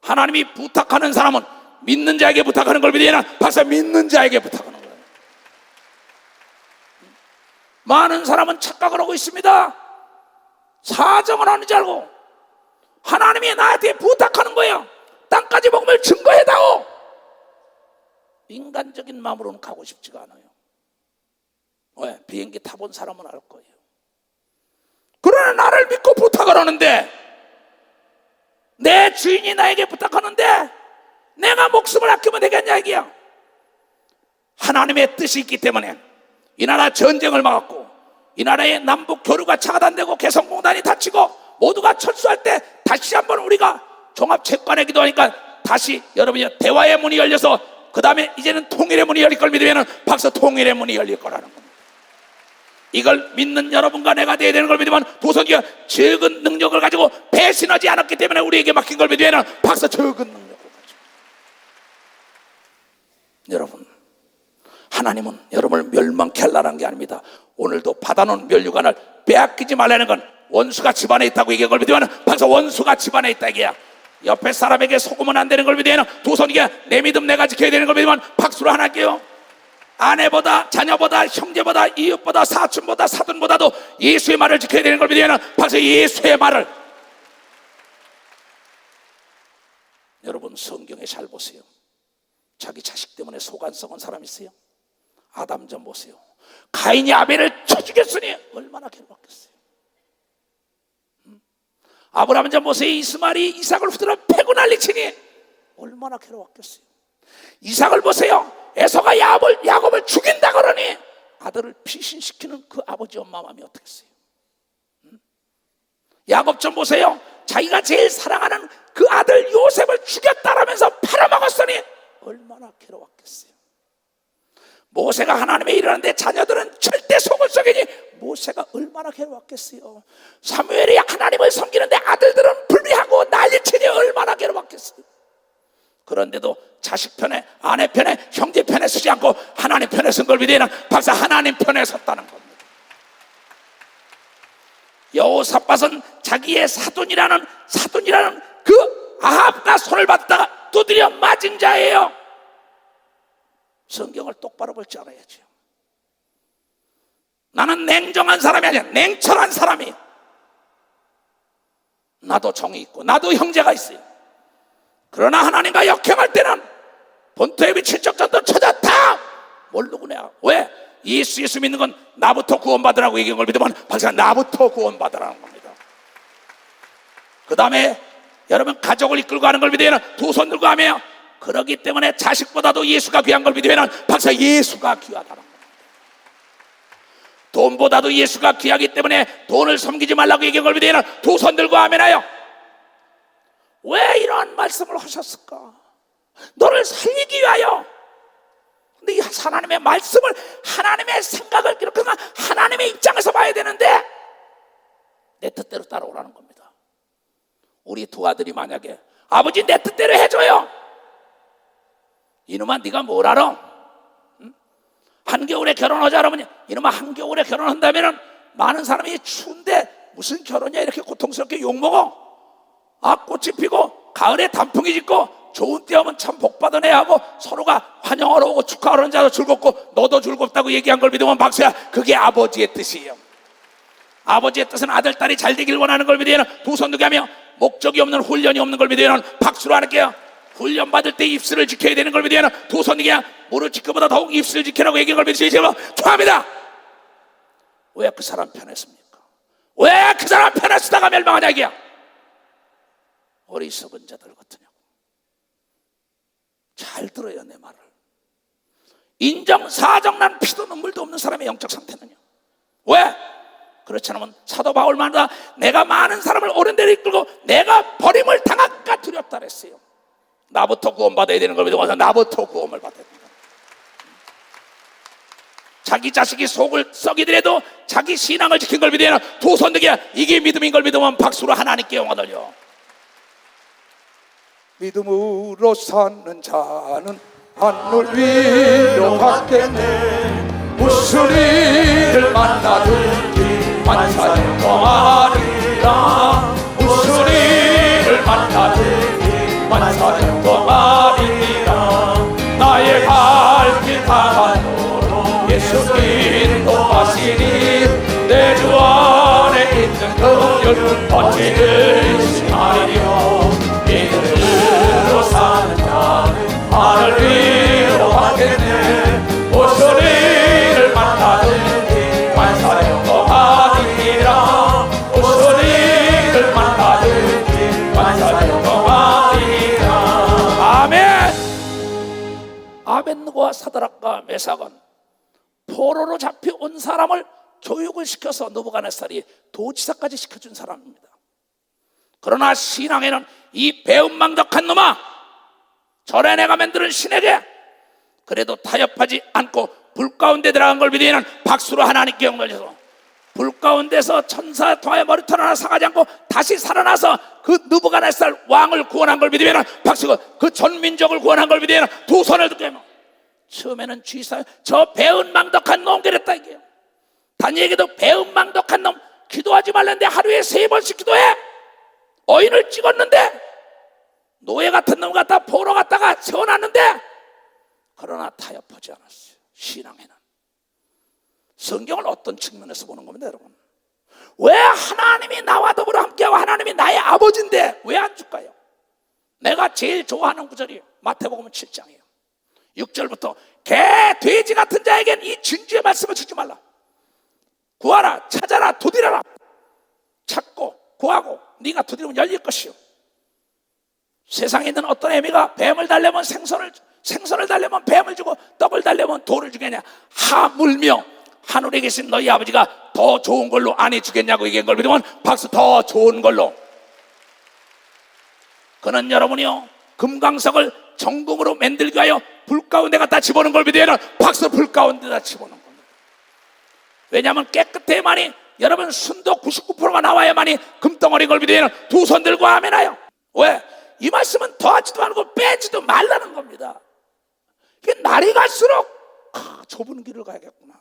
A: 하나님이 부탁하는 사람은 믿는 자에게 부탁하는 걸 믿으면 박사 믿는 자에게 부탁하는 거예요. 많은 사람은 착각을 하고 있습니다. 사정을 하는 줄 알고 하나님이 나한테 부탁하는 거예요. 땅까지 먹으면 증거해다오. 인간적인 마음으로는 가고 싶지가 않아요. 왜? 비행기 타본 사람은 알 거예요. 그러나 나를 믿고 부탁을 하는데 내 주인이 나에게 부탁하는데 내가 목숨을 아끼면 되겠냐 이게야. 하나님의 뜻이 있기 때문에 이 나라 전쟁을 막았고 이 나라의 남북 교류가 차단되고 개성공단이 닫히고 모두가 철수할 때 다시 한번 우리가 종합체육관에 기도하니까 다시 여러분이 대화의 문이 열려서 그 다음에 이제는 통일의 문이 열릴 걸 믿으면 박수 통일의 문이 열릴 거라는 겁니다. 이걸 믿는 여러분과 내가 되어야 되는 걸 믿으면 도선이가 적은 능력을 가지고 배신하지 않았기 때문에 우리에게 맡긴 걸 믿으면 박수 적은 능력을 가지고. 여러분, 하나님은 여러분을 멸망케 하려는 게 아닙니다. 오늘도 받아놓은 면류관을 빼앗기지 말라는 건 원수가 집안에 있다고 얘기한 걸 믿으면 박수 원수가 집안에 있다 이게야. 옆에 사람에게 속으면 안 되는 걸 믿으면 도선이가 내 믿음 내가 지켜야 되는 걸 믿으면 박수로 하나 할게요. 아내보다 자녀보다 형제보다 이웃보다 사촌보다 사돈보다도 예수의 말을 지켜야 되는 걸 믿으면 박수 예수의 말을. 여러분 성경에 잘 보세요. 자기 자식 때문에 속안 썩은 사람 있어요? 아담 좀 보세요. 가인이 아벨을 쳐 죽였으니 얼마나 괴로웠겠어요. 아브라함 좀 보세요. 이스마엘이 이삭을 후드려 패고 난리치니 얼마나 괴로웠겠어요. 이삭을 보세요. 에서가 야곱을 죽인다 그러니 아들을 피신시키는 그 아버지 엄마 마음이 어떻겠어요. 야곱 좀 보세요. 자기가 제일 사랑하는 그 아들 요셉을 죽였다라면서 팔아먹었으니 얼마나 괴로웠겠어요. 모세가 하나님의 일을 하는데 자녀들은 절대 속을 썩이니 모세가 얼마나 괴로웠겠어요. 사무엘이 하나님을 섬기는데 아들들은 불비하고 난리치니 얼마나 괴로웠겠어요. 그런데도 자식 편에 아내 편에 형제 편에 서지 않고 하나님 편에 선 걸 믿으면 박사 하나님 편에 섰다는 겁니다. 여호사밧은 자기의 사돈이라는 그 아합과 손을 받다가 두드려 맞은 자예요. 성경을 똑바로 볼 줄 알아야죠. 나는 냉정한 사람이 아니야. 냉철한 사람이. 나도 정이 있고 나도 형제가 있어요. 그러나 하나님과 역행할 때는 본토에 비친 적자도 찾았다. 모르고 내가 왜? 예수 믿는 건 나부터 구원받으라고 얘기한 걸 믿으면 박사 나부터 구원받으라는 겁니다. 그 다음에 여러분 가족을 이끌고 가는 걸 믿으면 두 손 들고 하며 그러기 때문에 자식보다도 예수가 귀한 걸 믿으면 박사 예수가 귀하다는 겁니다. 돈보다도 예수가 귀하기 때문에 돈을 섬기지 말라고 얘기한 걸 믿으면 두 손 들고 아멘하여. 왜 이러한 말씀을 하셨을까? 너를 살리기 위하여. 근데 이 하나님의 말씀을 하나님의 생각을 이렇게 하나님의 입장에서 봐야 되는데 내 뜻대로 따라오라는 겁니다. 우리 두 아들이 만약에 아버지 내 뜻대로 해줘요. 이놈아 네가 뭘 알아? 응? 한겨울에 결혼하자 그러면 이놈아 한겨울에 결혼한다면 많은 사람이 추운데 무슨 결혼이야 이렇게 고통스럽게 욕먹어. 꽃이 피고 가을에 단풍이 짓고 좋은 때 오면 참 복받은 애 하고 서로가 환영하러 오고 축하하러 자도 즐겁고 너도 즐겁다고 얘기한 걸 믿으면 박수야. 그게 아버지의 뜻이에요. 아버지의 뜻은 아들 딸이 잘 되길 원하는 걸 믿으면 두 손 두게 하며 목적이 없는 훈련이 없는 걸 믿으면 박수로 할게요. 훈련 받을 때 입술을 지켜야 되는 걸 믿으면 두 손 두게 무릎 지켜보다 더욱 입술을 지키라고 얘기한 걸 믿으시면 좋아합니다. 왜 그 사람 편에 씁니까? 왜 그 사람 편에 쓰다가 멸망하냐 이게야. 어리석은 자들 같으냐고. 잘 들어요 내 말을. 인정, 사정, 난 피도 눈물도 없는 사람의 영적 상태는요. 왜? 그렇지 않으면 사도 바울마다 내가 많은 사람을 옳은 데로 이끌고 내가 버림을 당할까 두렵다 그랬어요. 나부터 구원받아야 되는 걸 믿어서 나부터 구원을 받아야 된다. 자기 자식이 속을 썩이더라도 자기 신앙을 지킨 걸 믿어야 하는 두 손 들기야. 이게 믿음인 걸 믿으면 박수로 하나님께 영광 돌려.
B: 믿음으로 사는 자는 하늘 위로 갔겠네. 무슨 일을 만나든지 만사는 동하리라. 무슨 일을 만나든지 만사는 동하리라. 나의 갈 길 가간도로 예수 인도하시니 내 주 안에 있는 긍휼 번지를 시하리요. 믿음으로 사는 자는 하늘 위로 갔겠네. 무슨 일을 만나든지 만사는 동하리라. 무슨 일을 만나든지 만사는 동하리라.
A: 아멘. 아벤느고와 사드락과 메삭은 포로로 잡혀온 사람을 교육을 시켜서 느부갓네살이 도지사까지 시켜준 사람입니다. 그러나 신앙에는 이 배은망덕한 놈아, 전에 내가 만드는 신에게 그래도 타협하지 않고 불 가운데 들어간 걸 믿으면 박수로 하나님께 영광을 줘서 불 가운데서 천사 토하의 머리털 하나 상하지 않고 다시 살아나서 그 느부갓네살 왕을 구원한 걸 믿으면 박수고, 그 전 민족을 구원한 걸 믿으면 두 손을 들게 하면 처음에는 쥐사 저 배은망덕한 놈 그랬다 이게요. 다니엘에게도 배은망덕한 놈, 기도하지 말랬는데 하루에 3번씩 기도해. 어인을 찍었는데 노예 같은 놈 갖다 포로 갖다가 세워놨는데 그러나 타협하지 않았어요. 신앙에는 성경을 어떤 측면에서 보는 겁니다, 여러분? 왜 하나님이 나와 더불어 함께하고 하나님이 나의 아버지인데 왜 안 줄까요? 내가 제일 좋아하는 구절이 마태복음 7장이에요 6절부터 개 돼지 같은 자에겐 이 진주의 말씀을 주지 말라. 구하라, 찾아라, 두드려라. 찾고 구하고 네가 두드리면 열릴 것이요. 세상에 있는 어떤 애미가 뱀을 달려면 생선을 달려면 뱀을 주고 떡을 달려면 돌을 주겠냐. 하물며 하늘에 계신 너희 아버지가 더 좋은 걸로 아니 주겠냐고 얘기한 걸 믿으면 박수. 더 좋은 걸로. 그는 여러분이요 금강석을 정금으로 만들기 위하여 불 가운데 갖다 집어넣은 걸 믿으면 박수. 불 가운데다 집어넣은 겁니다. 왜냐하면 깨끗해야만이, 여러분 순도 99%가 나와야만이 금덩어리 걸 믿으면 두 손 들고 아멘하여. 왜? 이 말씀은 더하지도 않고 빼지도 말라는 겁니다. 이게 날이 갈수록 좁은 길을 가야겠구나.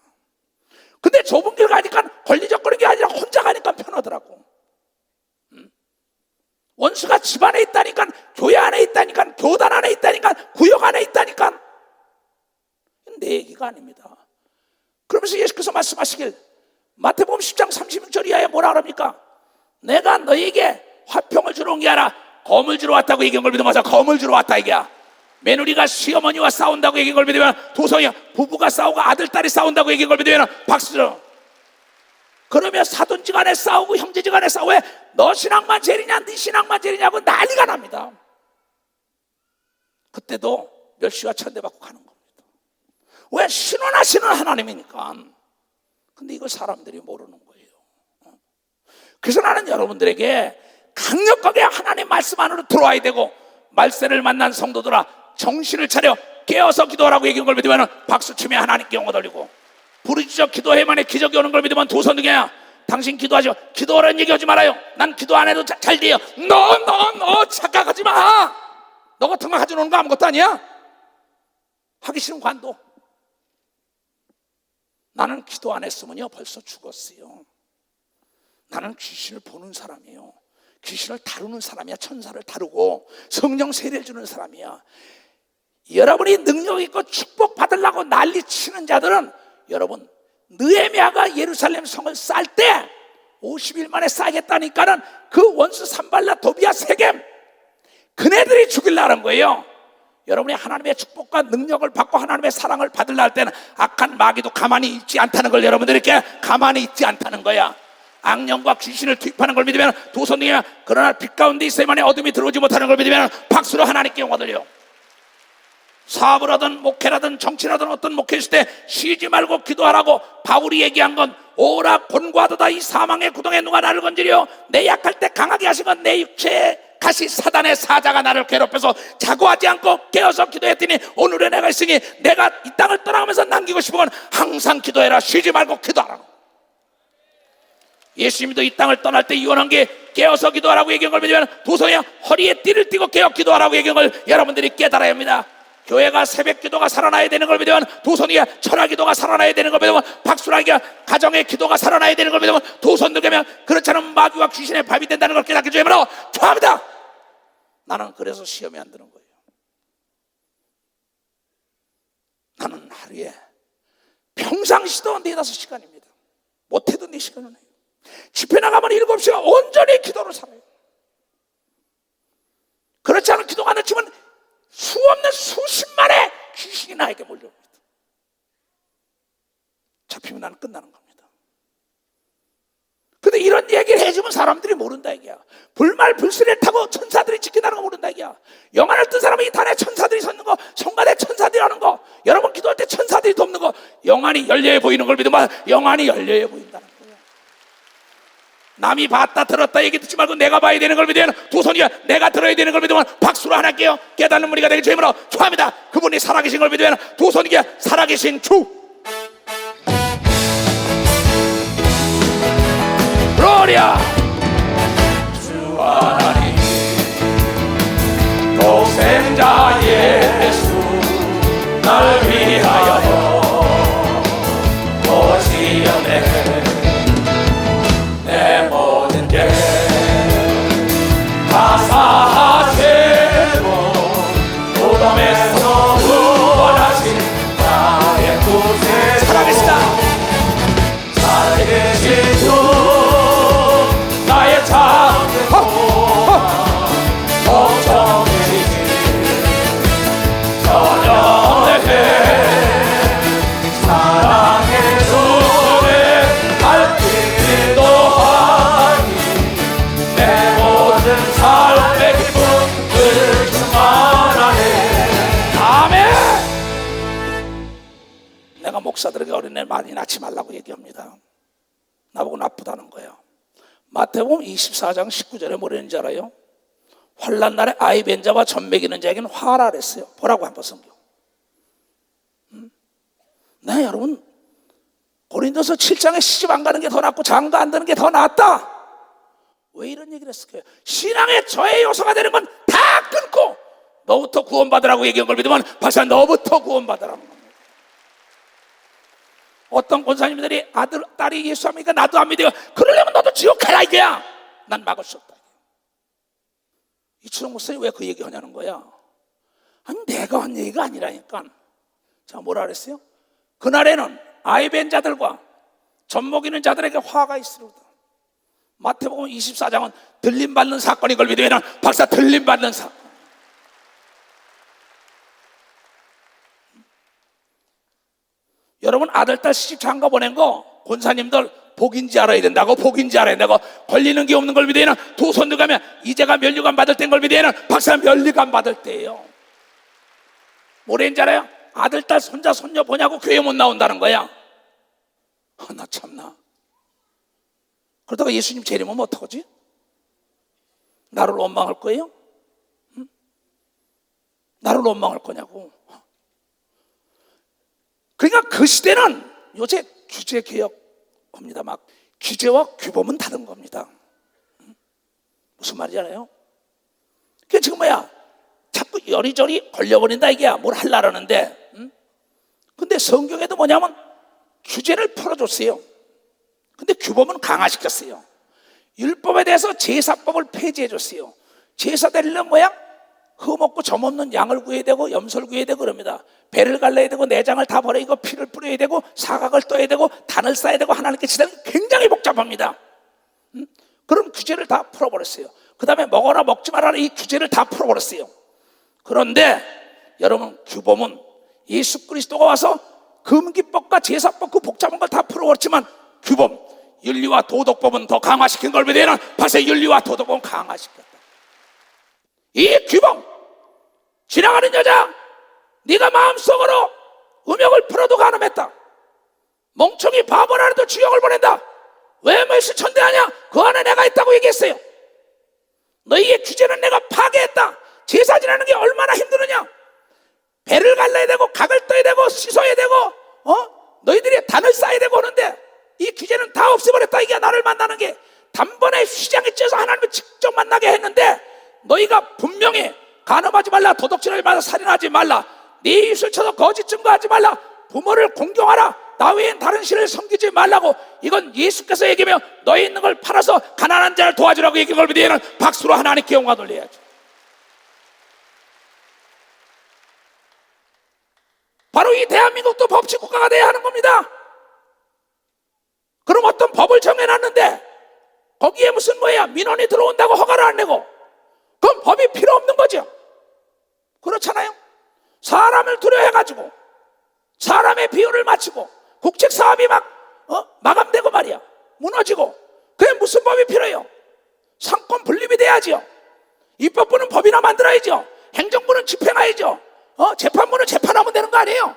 A: 근데 좁은 길 가니까 걸리적거리는 게 아니라 혼자 가니까 편하더라고. 원수가 집 안에 있다니까, 교회 안에 있다니까, 교단 안에 있다니까, 구역 안에 있다니까. 내 얘기가 아닙니다. 그러면서 예수께서 말씀하시길 마태복음 10장 36절 이하에 뭐라 그럽니까? 내가 너에게 화평을 주러 온 게 아니라 검을 주러 왔다고 얘기한 걸 믿으면 검을 주러 왔다 이게야. 며느리가 시어머니와 싸운다고 얘기한 걸 믿으면 도성이야. 부부가 싸우고 아들 딸이 싸운다고 얘기한 걸 믿으면 박수죠. 그러면 사돈지간에 싸우고 형제지간에 싸우고 왜 너 신앙만 제일이냐 네 신앙만 제일이냐고 난리가 납니다. 그때도 멸시와 천대받고 가는 겁니다. 왜? 신원하시는 하나님이니까. 근데 이걸 사람들이 모르는 거예요. 그래서 나는 여러분들에게 강력하게 하나님 말씀 안으로 들어와야 되고, 말세를 만난 성도들아 정신을 차려 깨어서 기도하라고 얘기한 걸 믿으면 박수치며 하나님께 영광 돌리고, 부르짖어 기도해만에 기적이 오는 걸 믿으면 두 손 등이야. 당신 기도하죠. 기도하라는 얘기하지 말아요. 난 기도 안 해도 잘 돼요. 너 착각하지 마. 너 같은 거 가져오는 거 아무것도 아니야. 하기 싫은 관도. 나는 기도 안 했으면요 벌써 죽었어요. 나는 귀신을 보는 사람이에요. 귀신을 다루는 사람이야. 천사를 다루고 성령 세례를 주는 사람이야. 여러분이 능력 있고 축복 받으려고 난리 치는 자들은, 여러분 느헤미야가 예루살렘 성을 쌀 때 50일 만에 쌓겠다니까는 그 원수 산발라 도비아 세겜 그네들이 죽이려는 거예요. 여러분이 하나님의 축복과 능력을 받고 하나님의 사랑을 받으려 할 때는 악한 마귀도 가만히 있지 않다는 걸 여러분들이 이렇게 가만히 있지 않다는 거야. 악령과 귀신을 투입하는 걸 믿으면 두 손 등이면, 그러나 빛 가운데 있어야만이 어둠이 들어오지 못하는 걸 믿으면 박수로 하나님께 영광 돌려. 사업을 하든 목회라든 정치라든 어떤 목회 있을 때 쉬지 말고 기도하라고 바울이 얘기한 건 오라 곤고하도다 이 사망의 구덩이에 누가 나를 건지려 내 약할 때 강하게 하신 건 내 육체에 가시 사단의 사자가 나를 괴롭혀서 자고하지 않고 깨어서 기도했더니 오늘의 내가 있으니 내가 이 땅을 떠나가면서 남기고 싶은 건 항상 기도해라 쉬지 말고 기도하라고. 예수님도 이 땅을 떠날 때 이혼한 게 깨어서 기도하라고 얘기한 걸 믿으면 두 손에 허리에 띠를 띠고 깨어 기도하라고 얘기한 걸 여러분들이 깨달아야 합니다. 교회가 새벽 기도가 살아나야 되는 걸 믿으면 두 손이 철학 기도가 살아나야 되는 걸 믿으면 박수라기가 가정의 기도가 살아나야 되는 걸 믿으면 두 손 들면 그렇지 않으면 마귀와 귀신의 밥이 된다는 걸 깨닫게 주님으로 축하합니다. 나는 그래서 시험에 안 드는 거예요. 나는 하루에 평상시도 4-5시간입니다. 못해도 4시간은 해요. 집회 나가면 7시간 온전히 기도를 살아요. 그렇지 않은 기도가 안 치면 수없는 수십만의 귀신이 나에게 몰려옵니다. 잡히면 나는 끝나는 겁니다. 근데 이런 얘기를 해주면 사람들이 모른다 얘기야. 불말불순을 타고 천사들이 지킨다는 거 모른다 얘기야. 영안을 뜬 사람은 이 단에 천사들이 섰는 거, 성가대 천사들이 하는 거, 여러분 기도할 때 천사들이 돕는 거, 영안이 열려해 보이는 걸 믿으면 영안이 열려해 보인다는 거야. 남이 봤다 들었다 얘기 듣지 말고 내가 봐야 되는 걸 믿으면 두 손이야 내가 들어야 되는 걸 믿으면 박수로 하나님께요 깨닫는 무리가 되게 주님으로 축하합니다. 그분이 살아계신 걸 믿으면 두 손이야 살아계신 주 gloria
B: 주 하나님 독생자 예수 날 위하여 오시었네. 내 모든 죄 다 사하시고 무덤에서 구원하신 나의 구세주
A: 살아계시다.
B: 살아계신 주 나의 참된 걱정이지 전혀 내 사랑의 주를 알기도 하니 내 모든 삶의 기쁨을 충만하네.
A: 아멘. 내가 목사들에게 어린애 많이 낳지 말라고 얘기합니다. 나보고 나쁘다는 거예요. 마태복음 24장 19절에 뭐라는지 알아요? 환난 날에 아이 뵌 자와 젖 먹이는 자에게는 화라 그랬어요. 보라고 한번 성경. 네, 여러분 고린도서 7장에 시집 안 가는 게 더 낫고 장가 안 드는 게 더 낫다. 왜 이런 얘기를 했을까요? 신앙의 저의 요소가 되는 건 다 끊고 너부터 구원받으라고 얘기한 걸 믿으면 박사 너부터 구원받으라는 겁니다. 어떤 권사님들이 아들, 딸이 예수 안 믿으니까 나도 안 믿어요. 그러려면 너도 지옥 가라 이거야. 난 막을 수 없다. 이춘영 목사님 왜 그 얘기 하냐는 거야. 아니 내가 한 얘기가 아니라니까. 자 뭐라 그랬어요? 그날에는 아이 뵌 자들과 젖 먹이는 자들에게 화가 있으리로다. 마태복음 24장은 들림받는 사건인 걸 믿으면 박사 들림받는 사건. 여러분 아들 딸 시집 장가 보낸 거 권사님들 복인지 알아야 된다고. 복인지 알아야 된다고. 걸리는 게 없는 걸 믿으면 두 손 들어가면 이제가 면류관 받을 때인 걸 믿으면 박사 면류관 받을 때예요. 뭐랬는지 알아요? 아들 딸 손자 손녀 보냐고 교회 못 나온다는 거야. 나 참나. 그러다가 예수님 재림하면 어떡하지? 나를 원망할 거예요? 응? 나를 원망할 거냐고. 그러니까 그 시대는 요새 규제 개혁합니다. 막 규제와 규범은 다른 겁니다. 무슨 말인지 알아요? 그게 지금 뭐야? 자꾸 여리저리 걸려버린다 이게야. 뭘 하려는데. 근데 성경에도 뭐냐면 규제를 풀어줬어요. 근데 규범은 강화시켰어요. 율법에 대해서 제사법을 폐지해줬어요. 제사 드리려면 뭐야? 흠없고 점없는 양을 구해야 되고 염소를 구해야 되고 그럽니다. 배를 갈라야 되고 내장을 다 버리고 피를 뿌려야 되고 사각을 떠야 되고 단을 쌓아야 되고 하나님께 지는 굉장히 복잡합니다. 그런 규제를 다 풀어버렸어요. 그 다음에 먹어라 먹지 말아라 이 규제를 다 풀어버렸어요. 그런데 여러분 규범은 예수 그리스도가 와서 금기법과 제사법 그 복잡한 걸 다 풀어버렸지만 규범, 윤리와 도덕법은 더 강화시킨 걸 믿으면 벌써 윤리와 도덕법은 강화시켰다. 이 규범, 지나가는 여자 네가 마음속으로 음욕을 풀어도 간음했다. 멍청이 바보라도 지옥을 보낸다. 왜 멸시천대하냐? 그 안에 내가 있다고 얘기했어요. 너희의 규제는 내가 파괴했다. 제사 지내는 게 얼마나 힘드느냐? 배를 갈라야 되고 각을 떠야 되고 씻어야 되고 너희들이 단을 쌓아야 되고 하는데 이 규제는 다 없애버렸다. 이게 나를 만나는 게 단번에 휘장에 쪄서 하나님을 직접 만나게 했는데 너희가 분명히 간음하지 말라, 도둑질하지 말라, 살인하지 말라, 네 입술 쳐서 거짓 증거하지 말라, 부모를 공경하라, 나 외엔 다른 신을 섬기지 말라고. 이건 예수께서 얘기하며 너희 있는 걸 팔아서 가난한 자를 도와주라고 얘기한 걸 믿으면 박수로 하나님께 영광 돌려야죠. 바로 이 대한민국도 법치 국가가 돼야 하는 겁니다. 그럼 어떤 법을 정해놨는데 거기에 무슨 민원이 들어온다고 허가를 안 내고, 그럼 법이 필요 없는 거죠. 그렇잖아요. 사람을 두려워해가지고 사람의 비율을 맞추고 국책 사업이 마감되고 말이야, 무너지고. 그게 무슨 법이 필요해요? 상권 분립이 돼야지요. 입법부는 법이나 만들어야죠. 행정부는 집행해야죠. 재판부는 재판하면 되는 거 아니에요?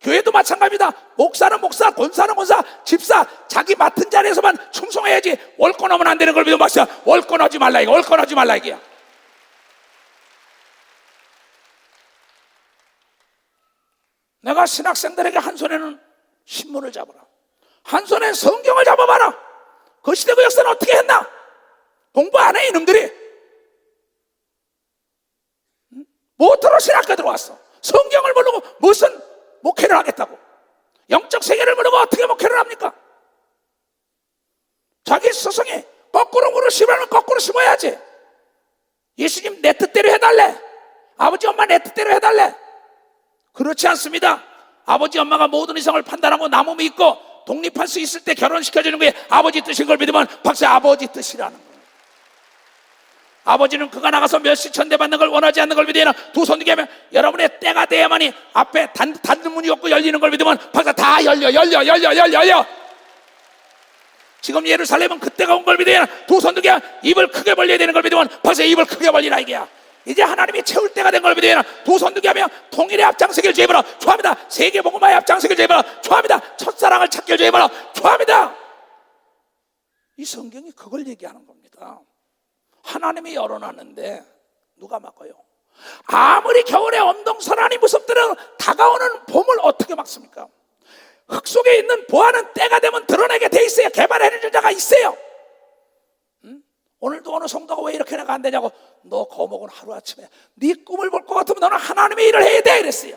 A: 교회도 마찬가지입니다. 목사는 목사, 권사는 권사, 집사 자기 맡은 자리에서만 충성해야지. 월권하면 안 되는 걸 믿어 봤어요. 월권하지 말라 이거, 월권하지 말라 이게야. 내가 신학생들에게 한 손에는 신문을 잡아라, 한 손에 성경을 잡아봐라. 그 시대 그 역사는 어떻게 했나? 공부 안 해 이놈들이. 뭐터로 신학교 들어왔어? 성경을 모르고 무슨 목회를 하겠다고? 영적 세계를 모르고 어떻게 목회를 합니까? 자기 스승이 거꾸로 물을 심으면 거꾸로 심어야지. 예수님 내 뜻대로 해달래, 아버지 엄마 내 뜻대로 해달래. 그렇지 않습니다. 아버지 엄마가 모든 이성을 판단하고 나 몸이 있고 독립할 수 있을 때 결혼시켜주는 게 아버지 뜻인 걸 믿으면 박사 아버지 뜻이라는 거예요. 아버지는 그가 나가서 멸시천대 받는 걸 원하지 않는 걸 믿으면 두 손 들게 하면 여러분의 때가 돼야만이 앞에 닫는 문이 없고 열리는 걸 믿으면 박사 다 열려. 지금 예루살렘은 그때가 온 걸 믿으면 두 손 들게 입을 크게 벌려야 되는 걸 믿으면 박사 입을 크게 벌리라 이게야. 이제 하나님이 채울 때가 된 걸 믿으면 두 손 들게 하며 통일의 앞장서기를 주의하라. 좋아합니다. 세계복음화의 앞장서기를 주의하라. 좋아합니다. 첫사랑을 찾기를 주의하라. 좋아합니다. 이 성경이 그걸 얘기하는 겁니다. 하나님이 열어놨는데 누가 막아요? 아무리 겨울에 엄동설하니 무섭더라도 다가오는 봄을 어떻게 막습니까? 흙 속에 있는 보아는 때가 되면 드러내게 돼 있어요. 개발해내는 자가 있어요. 오늘도 어느 성도가 왜 이렇게 내가 안 되냐고. 너 거목은 하루아침에 네 꿈을 볼 것 같으면 너는 하나님의 일을 해야 돼 이랬어요.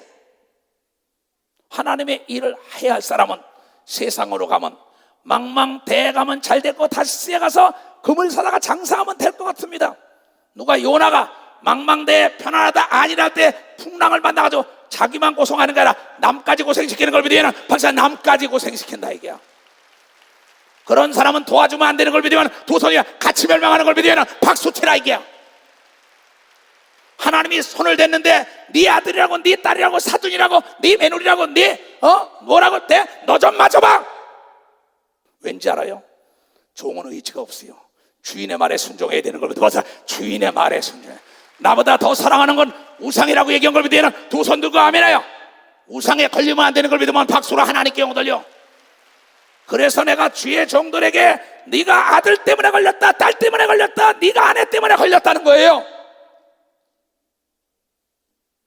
A: 하나님의 일을 해야 할 사람은 세상으로 가면 망망대해 가면 잘 될 거 다시스에 가서 금을 사다가 장사하면 될 것 같습니다. 누가 요나가 망망대해 편안하다 아니라 할 때 풍랑을 만나가지고 자기만 고생하는 게 아니라 남까지 고생시키는 걸 믿으면 박사 남까지 고생시킨다 이게야. 그런 사람은 도와주면 안 되는 걸 믿으면 두 손이 같이 멸망하는 걸 믿으면 박수치라 이게야. 하나님이 손을 댔는데 네 아들이라고 네 딸이라고 사돈이라고 네 며느리라고 네 뭐라고 대 너 좀 맞아봐. 왠지 알아요? 종은 의지가 없어요. 주인의 말에 순종해야 되는 걸 믿어서 주인의 말에 순종해. 나보다 더 사랑하는 건 우상이라고 얘기한 걸 믿으면 두 손 들고 아멘해요. 우상에 걸리면 안 되는 걸 믿으면 박수로 하나님께 영광 돌려. 그래서 내가 주의 종들에게 네가 아들 때문에 걸렸다, 딸 때문에 걸렸다, 네가 아내 때문에 걸렸다는 거예요.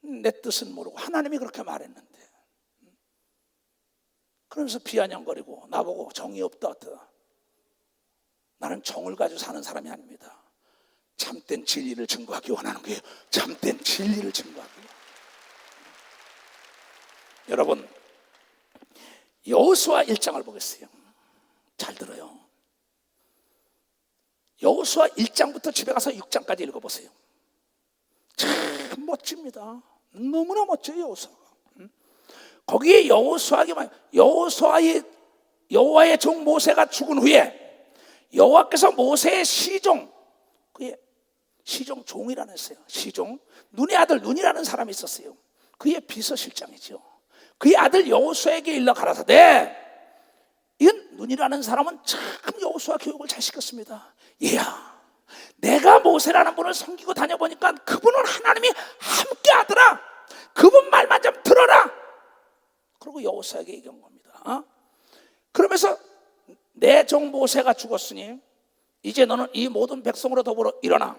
A: 내 뜻은 모르고 하나님이 그렇게 말했는데, 그러면서 비아냥거리고 나보고 정이 없다 어떠다. 나는 정을 가지고 사는 사람이 아닙니다. 참된 진리를 증거하기 원하는 거예요. 참된 진리를 증거하기. 여러분, 여호수아 1장을 보겠어요. 잘 들어요. 여호수아 1장부터 집에 가서 6장까지 읽어보세요. 참 멋집니다. 너무나 멋져요. 여호수아가. 거기에 여호와의 종 모세가 죽은 후에 여호와께서 모세의 시종, 그의 시종 종이라는 했어요. 시종, 눈의 아들 눈이라는 사람이 있었어요. 그의 비서실장이죠. 그의 아들 여호수아에게 일러 가라사대, 이건 눈이라는 사람은 참 여호수아 교육을 잘 시켰습니다. 얘야, 내가 모세라는 분을 섬기고 다녀보니까 그분은 하나님이 함께 하더라. 그분 말만 좀 들어라. 그리고 여호수아에게 얘기한 겁니다. 그러면서 내 종 모세가 죽었으니 이제 너는 이 모든 백성으로 더불어 일어나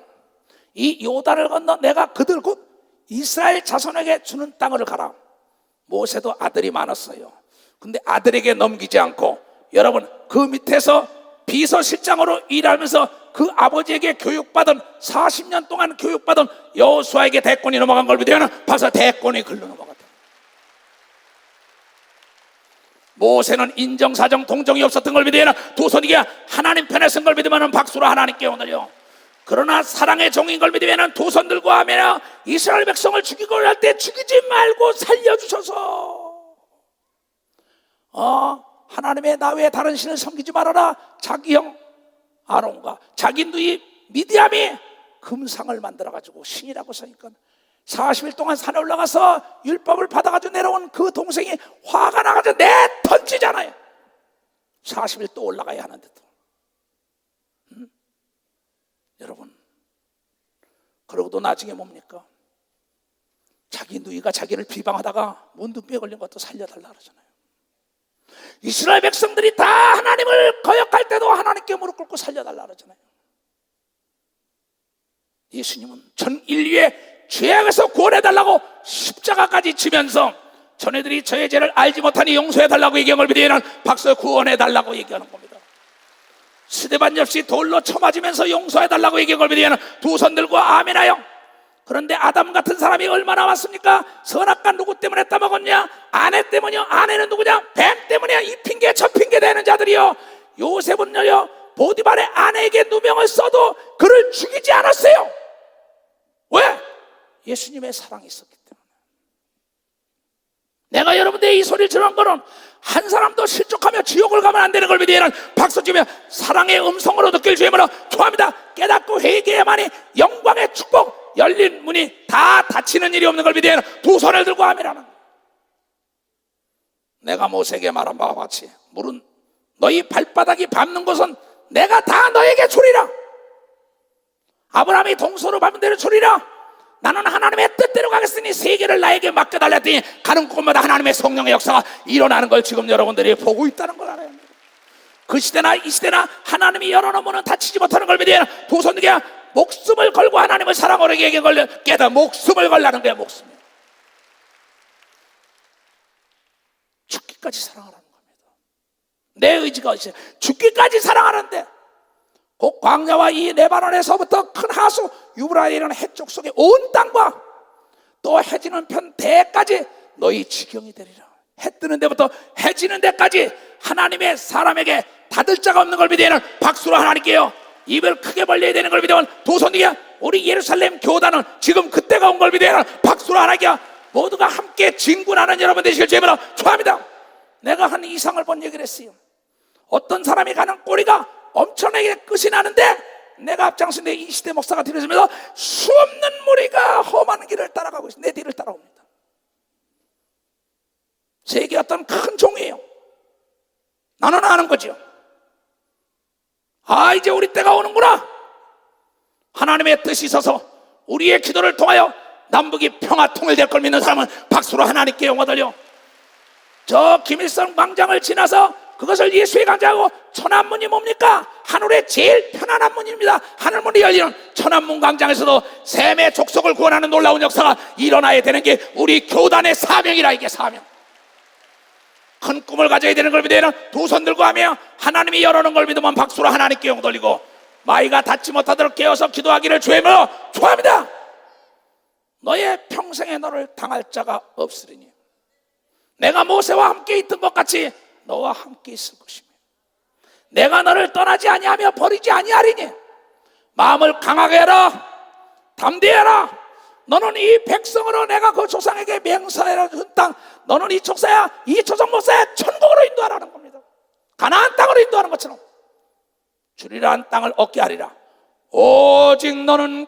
A: 이 요단을 건너 내가 그들 곧 이스라엘 자손에게 주는 땅을 가라. 모세도 아들이 많았어요. 근데 아들에게 넘기지 않고 여러분 그 밑에서 비서실장으로 일하면서 그 아버지에게 교육받은 40년 동안 교육받은 여호수아에게 대권이 넘어간 걸 믿으면 벌써 대권이 글로 넘어갔다. 모세는 인정사정 동정이 없었던 걸 믿으면 도선이가 하나님 편에 쓴 걸 믿으면 박수로 하나님께 오늘요. 그러나 사랑의 종인 걸 믿으면 도선들과 하며 이스라엘 백성을 죽이고 할 때 죽이지 말고 살려주셔서 하나님의 나 외에 다른 신을 섬기지 말아라. 자기 형 아론과 자기 누이 미디암이 금상을 만들어가지고 신이라고 서니까 40일 동안 산에 올라가서 율법을 받아가지고 내려온 그 동생이 화가 나가지고 내 던지잖아요. 40일 또 올라가야 하는데도. 여러분, 그러고도 나중에 뭡니까? 자기 누이가 자기를 비방하다가 문둥병에 걸린 것도 살려달라 그러잖아요. 이스라엘 백성들이 다 하나님을 거역할 때도 하나님께 무릎 꿇고 살려달라 그러잖아요. 예수님은 전 인류의 죄악에서 구원해달라고 십자가까지 지면서 전애들이 저의 죄를 알지 못하니 용서해달라고 얘기한 걸 믿으면 박수 구원해달라고 얘기하는 겁니다. 스데반 역시 돌로 쳐맞으면서 용서해달라고 얘기한 걸 믿으면 두 손 들고 아멘하여. 그런데 아담 같은 사람이 얼마나 왔습니까? 선악과 누구 때문에 따먹었냐? 아내 때문이요. 아내는 누구냐? 뱀 때문이야. 이 핑계 저 핑계 대는 자들이요. 요셉은요 보디발의 아내에게 누명을 써도 그를 죽이지 않았어요. 왜? 예수님의 사랑이 있었기 때문에. 내가 여러분들의 이 소리를 들은 거는 한 사람도 실족하며 지옥을 가면 안 되는 걸 믿으면 박수치며 사랑의 음성으로 느낄 주임으로 좋아합니다. 깨닫고 회개해야만이 영광의 축복 열린 문이 다 닫히는 일이 없는 걸 믿으면 두 손을 들고 아멘하는. 내가 모세에게 말한 바와 같이 물은 너희 발바닥이 밟는 곳은 내가 다 너에게 주리라. 아브라함이 동서로 밟은 대로 주리라. 나는 하나님의 뜻대로 가겠으니 세계를 나에게 맡겨달랬더니 가는 곳마다 하나님의 성령의 역사가 일어나는 걸 지금 여러분들이 보고 있다는 걸 알아요. 그 시대나 이 시대나 하나님이 열어놓은 문은 닫히지 못하는 걸 믿어야 두 손들이 목숨을 걸고 하나님을 사랑하는 얘기에 걸려 깨다 목숨을 걸라는 거야. 목숨. 죽기까지 사랑하라는 겁니다. 내 의지가 있어요. 죽기까지 사랑하는데 곧 광야와 이 레바논에서부터 큰 하수 유브라에 이르는 해쪽 속에 온 땅과 또 해지는 편 대까지 너희 지경이 되리라. 해 뜨는 데부터 해 지는 데까지 하나님의 사람에게 닫을 자가 없는 걸 믿으면 박수로 하나님께요 입을 크게 벌려야 되는 걸 믿으면 두 손이야 우리 예루살렘 교단은 지금 그때가 온 걸 믿으면 박수로 하나님께 모두가 함께 진군하는 여러분 되시길 주님으로 축원합니다. 내가 한 이상을 본 얘기를 했어요. 어떤 사람이 가는 꼬리가 엄청나게 끝이 나는데 내가 앞장서는데 이 시대 목사가 들으면서 수없는 무리가 험한 길을 따라가고 있어. 내 뒤를 따라옵니다. 세계 어떤 큰 종이에요. 나는 아는 거죠. 이제 우리 때가 오는구나. 하나님의 뜻이 있어서 우리의 기도를 통하여 남북이 평화 통일될 걸 믿는 사람은 박수로 하나님께 영광 돌려. 저 김일성 광장을 지나서 그것을 예수의 광장하고 천안문이 뭡니까? 하늘의 제일 편안한 문입니다. 하늘문이 열리는 천안문 광장에서도 셈의 족속을 구원하는 놀라운 역사가 일어나야 되는 게 우리 교단의 사명이라. 이게 사명. 큰 꿈을 가져야 되는 걸 믿으면 두 손 들고 하며 하나님이 열어놓은 걸 믿으면 박수로 하나님께 영광 돌리고 마이가 닿지 못하도록 깨어서 기도하기를 주의하며 좋아합니다. 너의 평생에 너를 당할 자가 없으리니 내가 모세와 함께 있던 것 같이 너와 함께 있을 것이며 내가 너를 떠나지 아니하며 버리지 아니하리니 마음을 강하게 해라. 담대해라. 너는 이 백성으로 내가 그 조상에게 맹세하여 준 땅 너는 이 족사야 이 조상 모세야 천국으로 인도하라는 겁니다. 가나안 땅으로 인도하는 것처럼 주리라 한 땅을 얻게 하리라. 오직 너는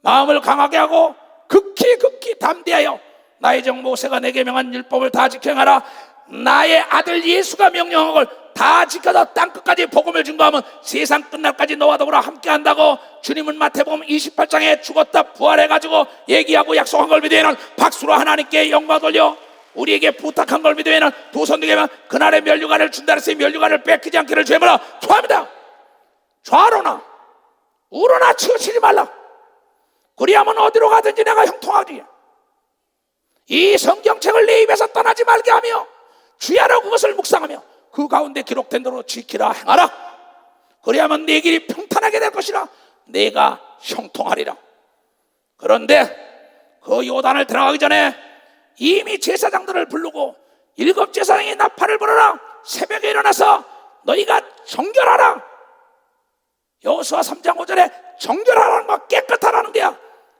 A: 마음을 강하게 하고 극히 담대하여 나의 종 모세가 내게 명한 율법을 다 지켜하라. 나의 아들 예수가 명령한 걸 다 지켜서 땅끝까지 복음을 증거하면 세상 끝날까지 너와 더불어 함께한다고 주님은 마태복음 28장에 죽었다 부활해가지고 얘기하고 약속한 걸 믿으면 박수로 하나님께 영광 돌려 우리에게 부탁한 걸 믿으면 두 손 들면 그날의 면류관을 준다 했으니 면류관을 뺏기지 않기를 죄물어 초합니다. 좌로나 우로나 치우치지 말라. 그리하면 어디로 가든지 내가 형통하리. 이 성경책을 내 입에서 떠나지 말게 하며 주야로 그것을 묵상하며 그 가운데 기록된 대로 지키라 행하라. 그리하면 네 길이 평탄하게 될 것이라. 내가 형통하리라. 그런데 그 요단을 들어가기 전에 이미 제사장들을 부르고 7 제사장이 나팔을 불어라. 새벽에 일어나서 너희가 정결하라. 여호수아 3장 5절에 정결하라는 거 깨끗하라는 거야.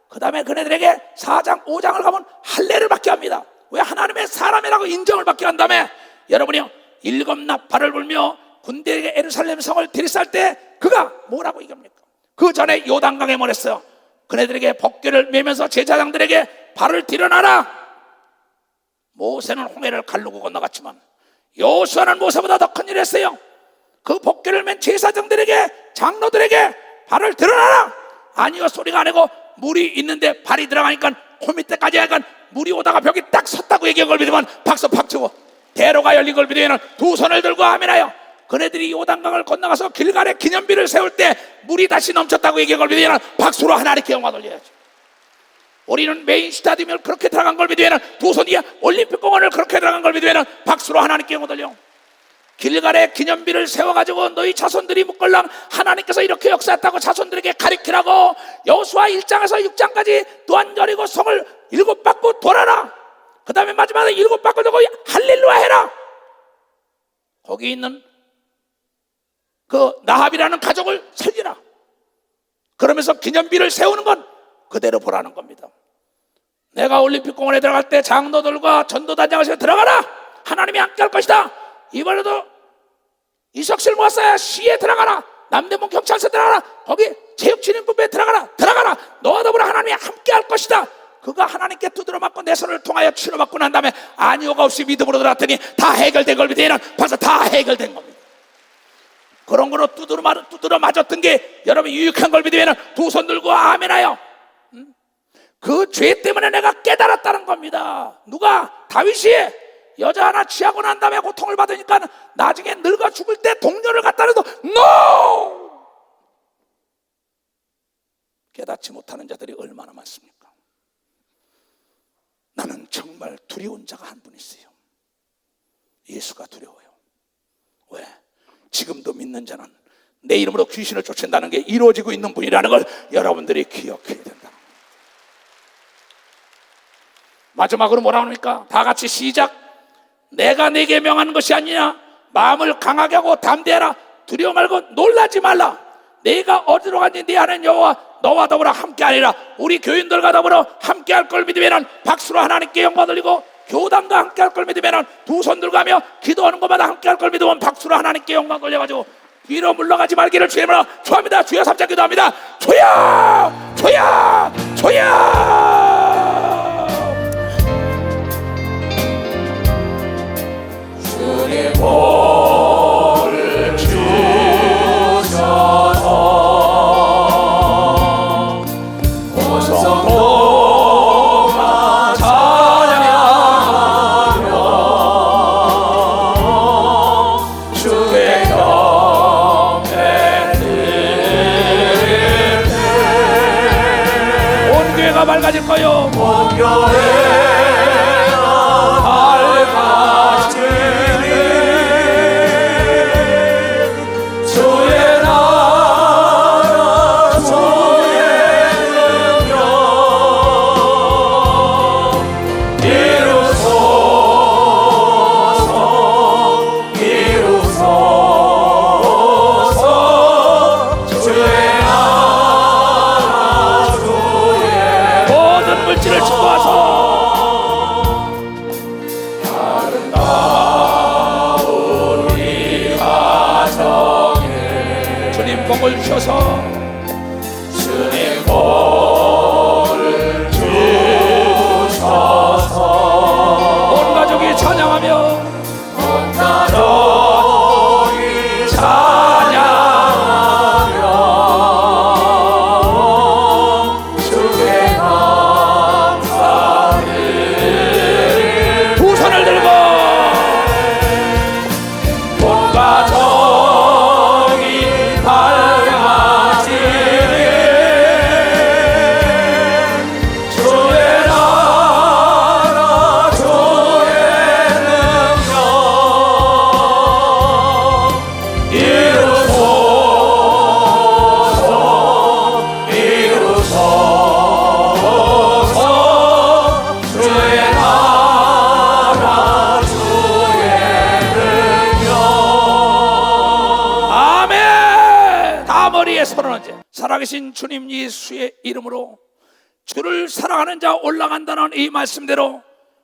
A: 그 다음에 그네들에게 4장 5장을 가면 할례를 받게 합니다. 왜? 하나님의 사람이라고 인정을 받게 한 다음에 여러분이요 7 나팔을 불며 군대에게 예루살렘 성을 들이쌀 때 그가 뭐라고 얘기합니까? 그 전에 요단강에 뭐랬어요? 그네들에게 법궤를 메면서 제사장들에게 발을 들여놔라. 모세는 홍해를 가르고 건너갔지만 여호수아는 모세보다 더 큰 일을 했어요. 그 법궤를 맨 제사장들에게 장로들에게 발을 들여놔라. 아니요 소리가 안 나고 물이 있는데 발이 들어가니까 코 밑에까지 하니까 물이 오다가 벽이 딱 섰다고 얘기한 걸 믿으면 박수 팍 치고 대로가 열린 걸 믿으면 두 손을 들고 아멘하여 그네들이 요단강을 건너가서 길갈에 기념비를 세울 때 물이 다시 넘쳤다고 얘기한 걸 믿으면 박수로 하나님께 영광 돌려야죠. 우리는 메인 스타디움을 그렇게 들어간 걸 믿으면 두 손이 올림픽 공원을 그렇게 들어간 걸 믿으면 박수로 하나님께 영광 돌려. 길갈에 기념비를 세워가지고 너희 자손들이 묵걸랑 하나님께서 이렇게 역사했다고 자손들에게 가르치라고 여호수아 1장에서 6장까지 또한 여리고 성을 7바퀴 돌아라. 그 다음에 마지막에 7바퀴 돌고 할렐루야 해라. 거기 있는 그 나합이라는 가족을 살리라. 그러면서 기념비를 세우는 건 그대로 보라는 겁니다. 내가 올림픽 공원에 들어갈 때 장로들과 전도단장을 들어가라. 하나님이 함께 할 것이다. 이번에도 이석실 모았어야 시에 들어가라. 남대문 경찰서 들어가라. 거기 체육진흥부에 들어가라. 너와 더불어 하나님이 함께 할 것이다. 그가 하나님께 두드려 맞고 내 손을 통하여 치료받고 난 다음에 아니오가 없이 믿음으로 들어갔더니 다 해결된 걸 믿으면 벌써 다 해결된 겁니다. 그런 거로 두드려 맞았던 게 여러분 유익한 걸 믿으면 두 손 들고 아멘하여 그 죄 때문에 내가 깨달았다는 겁니다. 누가? 다윗이 여자 하나 취하고 난 다음에 고통을 받으니까 나중에 늙어 죽을 때 동료를 갖다 해도 NO! 깨닫지 못하는 자들이 얼마나 많습니까? 나는 정말 두려운 자가 한 분 있어요. 예수가 두려워요. 왜? 지금도 믿는 자는 내 이름으로 귀신을 쫓는다는 게 이루어지고 있는 분이라는 걸 여러분들이 기억해야 된다. 마지막으로 뭐라고 합니까? 다 같이 시작. 내가 네게 명하는 것이 아니냐. 마음을 강하게 하고 담대하라. 두려워 말고 놀라지 말라. 내가 어디로 가니 네 하나님 여호와 너와 더불어 함께하리라. 우리 교인들과 더불어 함께할 걸 믿으면 박수로 하나님께 영광 돌리고 교단과 함께할 걸 믿으면 두 손 들고 가며 기도하는 것마다 함께할 걸 믿으면 박수로 하나님께 영광 돌려가지고 뒤로 물러가지 말기를 주님으로 초합니다. 주여 3장 기도합니다. 주여 주여 주여. 주님 볼을 주셔서 고성도가 찬양하며 주의 경배 드릴 때 온 교회가 밝아질 거요. 온 교회가 밝아질 복을 주셔서 주님 복을 주셔서 온 가족이 찬양하며 온 가족이 살아계신 주님 예수의 이름으로 주를 사랑하는 자 올라간다는 이 말씀대로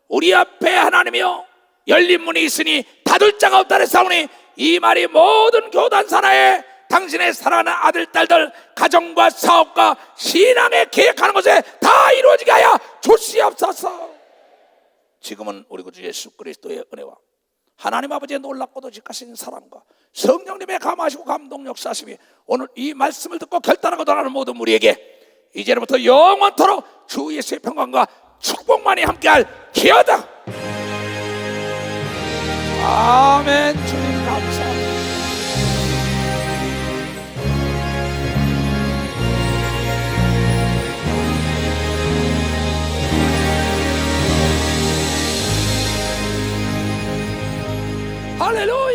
A: 우리 앞에 하나님이여 열린 문이 있으니 닫을 자가 없다 했사오니 이 말이 모든 교단 산하에 당신의 사랑하는 아들, 딸들 가정과 사업과 신앙에 계획하는 것에 다 이루어지게 하여 주시옵소서. 지금은 우리 구주 예수 그리스도의 은혜와 하나님 아버지의 놀랍고도 직하신 사랑과 성령님의 감하시고 감동 역사하심이 오늘 이 말씀을 듣고 결단하고 떠나는 모든 우리에게 이제부터 영원토록 주 예수의 평강과 축복만이 함께할 기어다. 아멘. 주님 감사합니다. 할렐루야.